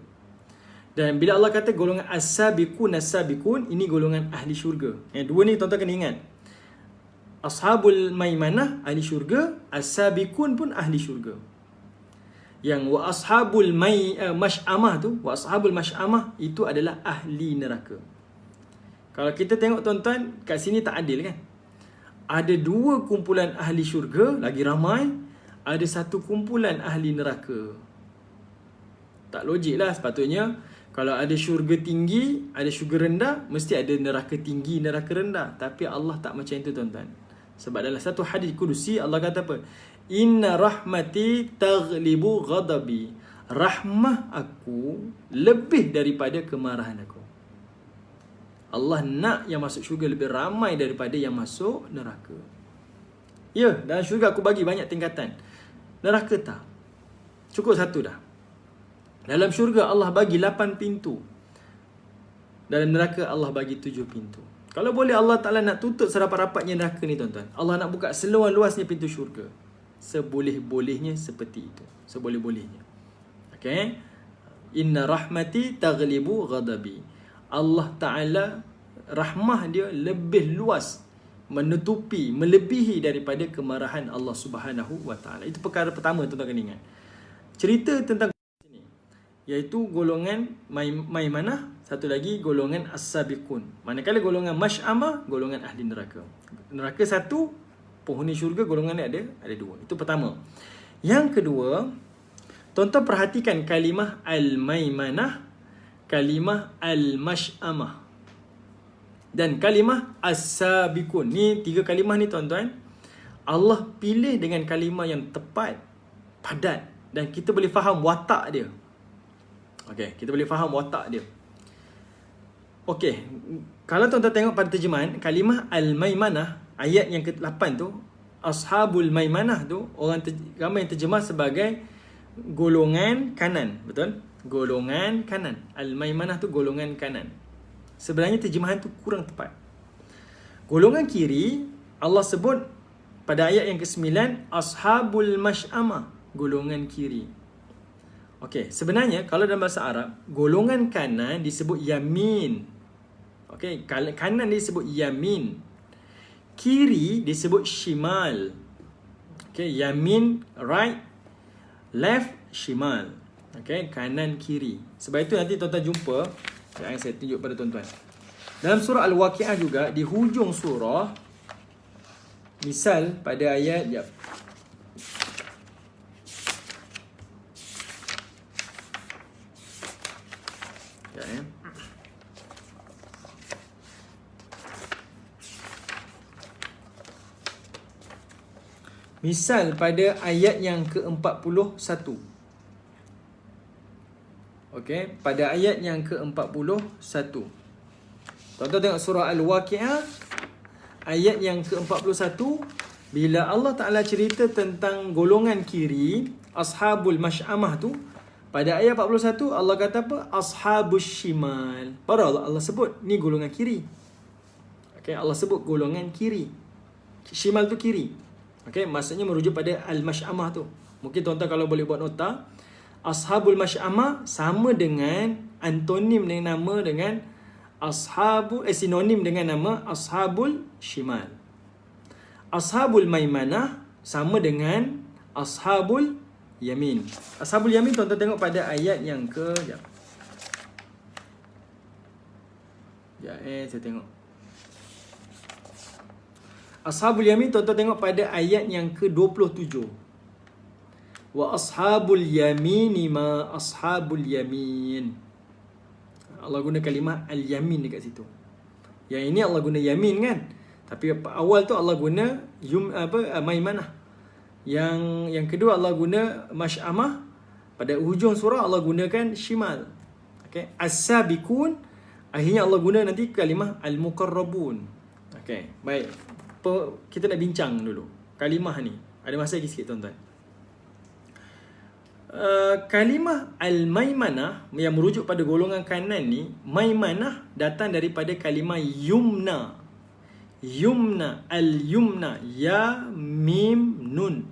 Dan bila Allah kata golongan as-sabiqun as-sabiqun, ini golongan ahli syurga. Yang dua ni tuan-tuan kena ingat. Ashabul maimanah ahli syurga, as-sabiqun pun ahli syurga. Yang masy'amah tu, wa ashabul masy'amah itu adalah ahli neraka. Kalau kita tengok tuan-tuan, kat sini tak adil kan? Ada 2 kumpulan ahli syurga, lagi ramai. Ada 1 kumpulan ahli neraka. Tak logik lah. Sepatutnya kalau ada syurga tinggi, ada syurga rendah, mesti ada neraka tinggi, neraka rendah. Tapi Allah tak macam itu tuan-tuan. Sebab dalam satu hadis kudusi Allah kata apa? Inna rahmati taghlibu ghadabi. Rahmah aku lebih daripada kemarahan aku. Allah nak yang masuk syurga lebih ramai daripada yang masuk neraka. Ya, dalam syurga aku bagi banyak tingkatan. Neraka tak. Cukup 1 dah. Dalam syurga Allah bagi 8 pintu. Dalam neraka Allah bagi 7 pintu. Kalau boleh Allah Ta'ala nak tutup serapat-rapatnya neraka ni tuan-tuan. Allah nak buka seluas-luasnya pintu syurga. Seboleh-bolehnya seperti itu. Seboleh-bolehnya. Okay. Inna rahmati taghlibu ghadabi. Allah Ta'ala rahmah dia lebih luas, menutupi, melebihi daripada kemarahan Allah Subhanahu wa Ta'ala. Itu perkara pertama tuan-tuan kena ingat. Cerita tentang ini, iaitu golongan Maimanah, satu lagi golongan As-Sabiqun. Manakala golongan Masy'amah, golongan ahli neraka. Neraka 1, penghuni syurga golongan ni ada 2. Itu pertama. Yang kedua, tuan-tuan perhatikan kalimah Al-Maimanah, kalimah Al-Masy'amah dan kalimah As-Sabiqun. Ni 3 kalimah ni tuan-tuan, Allah pilih dengan kalimah yang tepat, padat, dan kita boleh faham watak dia. Okey, kita boleh faham watak dia. Okey, kalau tuan-tuan tengok pada terjemahan kalimah Al-Maimanah, ayat yang ke-8 tu, Ashabul Maimanah tu ramai yang terjemah sebagai golongan kanan, betul? Golongan kanan. Al-Maimanah tu golongan kanan. Sebenarnya terjemahan tu kurang tepat. Golongan kiri Allah sebut pada ayat yang ke-9 Ashabul Masy'amah, golongan kiri. Okey, sebenarnya kalau dalam bahasa Arab, golongan kanan disebut yamin. Okey, kanan disebut yamin. Kiri disebut shimal. Okey, yamin right, left shimal. Okay, kanan kiri. Sebab itu nanti tuan-tuan jumpa, yang saya tunjuk pada tuan-tuan. Dalam surah Al-Waqi'ah juga, di hujung surah, misal pada ayat, misal pada ayat yang ke-41. Okey, pada ayat yang ke-41. Tuan-tuan tengok surah Al-Waqi'ah ayat yang ke-41, bila Allah Ta'ala cerita tentang golongan kiri, Ashabul Masy'amah tu, pada ayat 41 Allah kata apa? Ashabus Shimal. Baru Allah sebut ni golongan kiri. Okey, Allah sebut golongan kiri. Shimal tu kiri. Okey, maksudnya merujuk pada Al-Masy'amah tu. Mungkin tuan-tuan kalau boleh buat nota, Ashabul Masy'amah sama dengan antonim dengan nama dengan sinonim dengan nama Ashabul Shimal. Ashabul Maimanah sama dengan Ashabul Yamin. Ashabul Yamin tuan-tuan tengok pada ayat yang ke saya tengok. Ashabul Yamin tuan-tuan tengok pada ayat yang ke-27. Wa ashabul yamini ma ashabul yamin. Allah guna kalimah al-yamin dekat situ. Yang ini Allah guna yamin kan? Tapi awal tu Allah guna Maimanah. Yang kedua Allah guna Masy'amah. Pada hujung surah Allah gunakan shimal. Okey, as-sabiqun, akhirnya Allah guna nanti kalimah al-muqarrabun. Okey, baik. Kita nak bincang dulu kalimah ni. Ada masa lagi sikit tuan-tuan. Kalimah Al-Maimanah yang merujuk pada golongan kanan ni, Maimanah datang daripada kalimah Yumna. Yumna, Al-Yumna, Ya, Mim, Nun.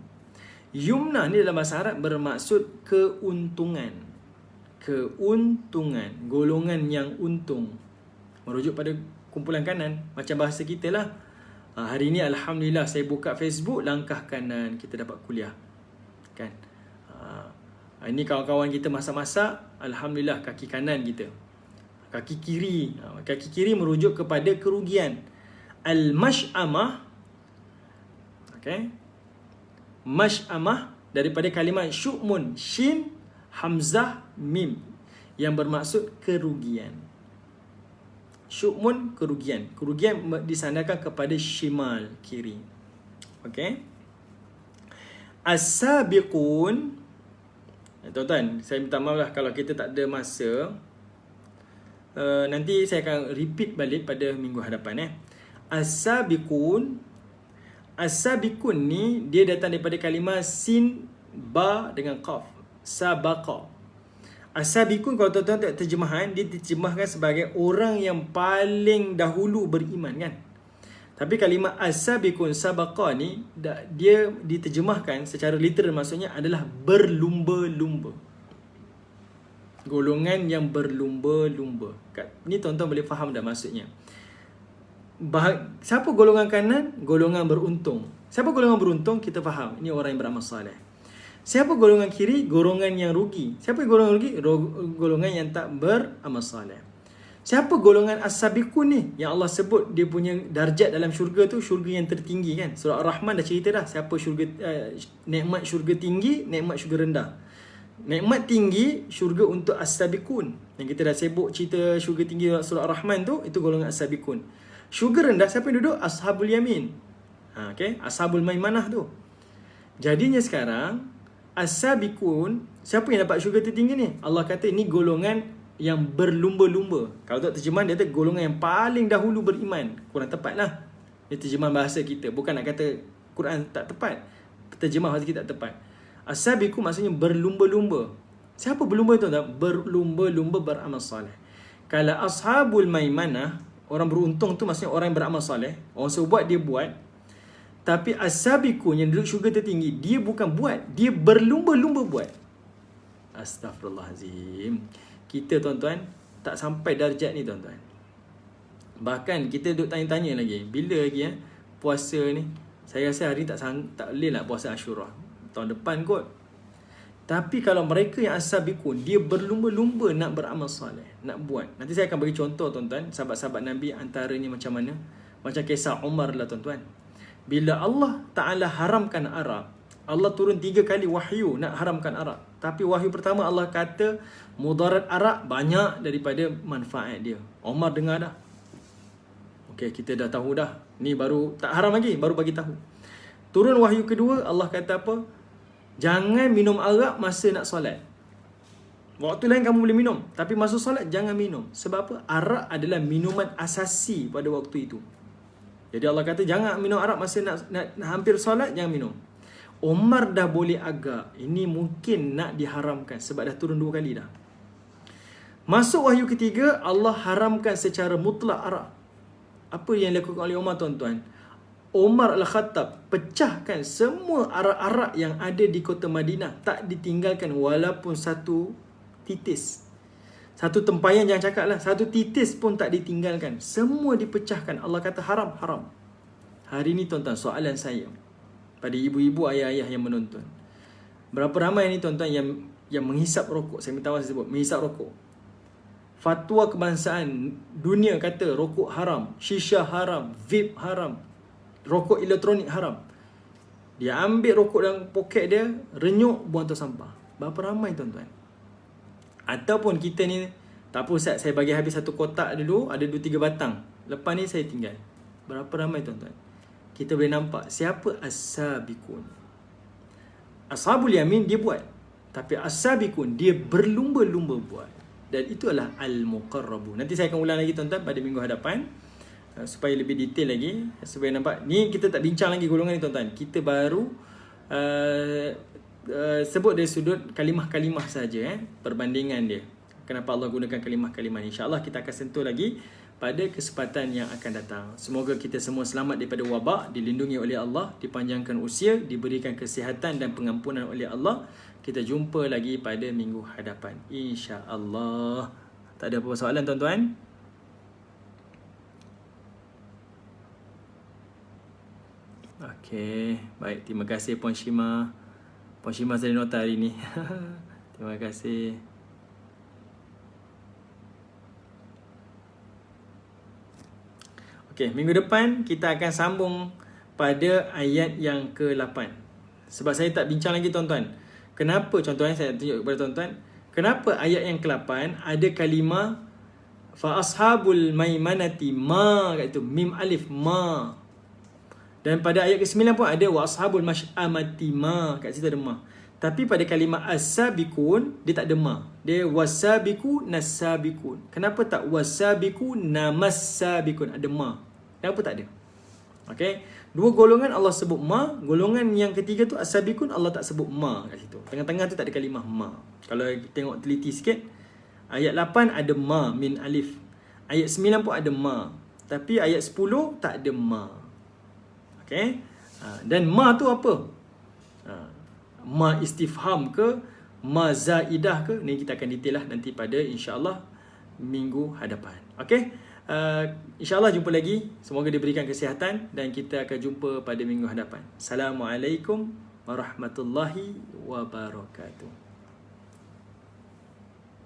Yumna ni dalam bahasa Arab bermaksud keuntungan. Keuntungan, golongan yang untung. Merujuk pada kumpulan kanan, macam bahasa kita lah. Hari ni Alhamdulillah saya buka Facebook, langkah kanan kita dapat kuliah. Kan? Ini kawan-kawan kita masak-masak, alhamdulillah kaki kanan kita. Kaki kiri merujuk kepada kerugian. Al-mash'amah, okey. Mash'amah daripada kalimat syu'mun, shin, hamzah, mim, yang bermaksud kerugian. Syu'mun, kerugian. Kerugian disandarkan kepada shimal, kiri. Okey. As-sabiqun, tuan-tuan, saya minta maaf lah kalau kita tak ada masa. Nanti saya akan repeat balik pada minggu hadapan. As-sabiqun. As-sabiqun ni dia datang daripada kalimah sin, ba dengan qaf. Sabaqa. As-sabiqun, kalau tuan-tuan tak terjemahan, dia diterjemahkan sebagai orang yang paling dahulu beriman kan. Tapi kalimah as-sabiqun, sabaqa ni dia diterjemahkan secara literal, maksudnya adalah berlumba-lumba. Golongan yang berlumba-lumba. Ni tuan-tuan boleh faham dah maksudnya. Siapa golongan kanan? Golongan beruntung. Siapa golongan beruntung? Kita faham. Ini orang yang beramal soleh. Siapa golongan kiri? Golongan yang rugi. Siapa golongan rugi? Golongan yang tak beramal soleh. Siapa golongan as-sabiqun ni? Yang Allah sebut dia punya darjat dalam syurga tu, syurga yang tertinggi kan. Surah Ar-Rahman dah cerita dah siapa syurga, nikmat syurga tinggi, nikmat syurga rendah. Nikmat tinggi syurga untuk as-sabiqun. Yang kita dah sibuk cerita syurga tinggi surah Ar-Rahman tu, itu golongan as-sabiqun. Syurga rendah siapa yang duduk? Ashabul yamin. Okay? Ashabul maimanah tu. Jadinya sekarang as-sabiqun, siapa yang dapat syurga tertinggi ni? Allah kata ini golongan yang berlumba-lumba. Kalau tak terjemahan, dia kata golongan yang paling dahulu beriman. Kurang tepat lah. Dia terjemahan bahasa kita. Bukan nak kata Quran tak tepat. Terjemah bahasa kita tak tepat. As-sabiqun maksudnya berlumba-lumba. Siapa berlumba tu? Berlumba-lumba beramal soleh. Kalau ashabul maimanah, orang beruntung tu maksudnya orang yang beramal soleh. Orang suruh buat, dia buat. Tapi as-sabiqun yang duduk syurga tertinggi, dia bukan buat, dia berlumba-lumba buat. Astaghfirullahalazim. Kita tuan-tuan tak sampai darjat ni tuan-tuan. Bahkan kita duduk tanya-tanya lagi, bila lagi puasa ni? Saya rasa hari tak boleh nak puasa Ashura. Tahun depan kot. Tapi kalau mereka yang as-sabiqun, dia berlumba-lumba nak beramal soleh, nak buat. Nanti saya akan bagi contoh tuan-tuan, sahabat-sahabat Nabi antaranya macam mana. Macam kisah Umar lah tuan-tuan. Bila Allah Ta'ala haramkan arak, Allah turun 3 kali wahyu nak haramkan arak. Tapi wahyu pertama Allah kata mudarat arak banyak daripada manfaat dia. Umar dengar dah. Okey, kita dah tahu dah. Ni baru tak haram lagi, baru bagi tahu. Turun wahyu kedua, Allah kata apa? Jangan minum arak masa nak solat. Waktu lain kamu boleh minum, tapi masa solat jangan minum. Sebab apa? Arak adalah minuman asasi pada waktu itu. Jadi Allah kata jangan minum arak masa nak hampir solat, jangan minum. Umar dah boleh agak, ini mungkin nak diharamkan sebab dah turun 2 kali dah. Masuk wahyu ketiga, Allah haramkan secara mutlak arak. Apa yang dilakukan oleh Umar tuan-tuan? Umar Al-Khattab pecahkan semua arak-arak yang ada di kota Madinah. Tak ditinggalkan walaupun satu titis. Satu tempayan jangan cakap lah, satu titis pun tak ditinggalkan. Semua dipecahkan. Allah kata haram, haram. Hari ni tuan-tuan, soalan saya pada ibu-ibu, ayah-ayah yang menonton. Berapa ramai ni tuan-tuan yang menghisap rokok? Saya minta maaf saya sebut, menghisap rokok. Fatwa kebangsaan dunia kata rokok haram, shisha haram, vape haram, rokok elektronik haram. Dia ambil rokok dalam poket dia, renyuk, buang tu sampah. Berapa ramai tuan-tuan? Ataupun kita ni, tak apa Ustaz, saya bagi habis satu kotak dulu, ada 2-3 batang. Lepas ni saya tinggal. Berapa ramai tuan-tuan? Kita boleh nampak siapa as-sabiqun. Ashabul yamin dia buat, tapi as-sabiqun dia berlumba-lumba buat. Dan itu adalah al-muqarrabun. Nanti saya akan ulang lagi tuan-tuan pada minggu hadapan, supaya lebih detail lagi, supaya nampak. Ni kita tak bincang lagi golongan ni tuan-tuan. Kita baru sebut dari sudut kalimah-kalimah saja, perbandingan dia. Kenapa Allah gunakan kalimah-kalimah ni? InsyaAllah kita akan sentuh lagi pada kesempatan yang akan datang. Semoga kita semua selamat daripada wabak, dilindungi oleh Allah, dipanjangkan usia, diberikan kesihatan dan pengampunan oleh Allah. Kita jumpa lagi pada minggu hadapan, insya-Allah. Tak ada apa-apa soalan tuan-tuan? Okey, baik, terima kasih Puan Shima. Puan Shima saya nota hari ni. Terima kasih. Okey, minggu depan kita akan sambung pada ayat yang ke-8. Sebab saya tak bincang lagi tuan-tuan. Kenapa, contohnya saya tunjuk kepada tuan-tuan, kenapa ayat yang ke-8 ada kalimah fa ashabul maimanati ma, kat itu mim alif ma. Dan pada ayat ke-9 pun ada wa ashabul mash'amati ma, kat situ ada ma. Tapi pada kalimah as-sabiqun dia tak ada ma. Dia wasabiqu nasabiqun. Kenapa tak wasabiqu namassabiqun? Ada ma. Kenapa tak ada? Okey. Dua golongan Allah sebut ma, golongan yang ketiga tu as-sabiqun Allah tak sebut ma kat situ. Tengah-tengah tu tak ada kalimah ma. Kalau tengok teliti sikit, ayat 8 ada ma min alif. Ayat 9 pun ada ma. Tapi ayat 10 tak ada ma. Okey. Dan ma tu apa? Ma istifham ke, ma zaidah ke? Ni kita akan detail lah nanti pada insya-Allah minggu hadapan. Okey. InsyaAllah jumpa lagi. Semoga diberikan kesihatan dan kita akan jumpa pada minggu hadapan. Assalamualaikum warahmatullahi wabarakatuh.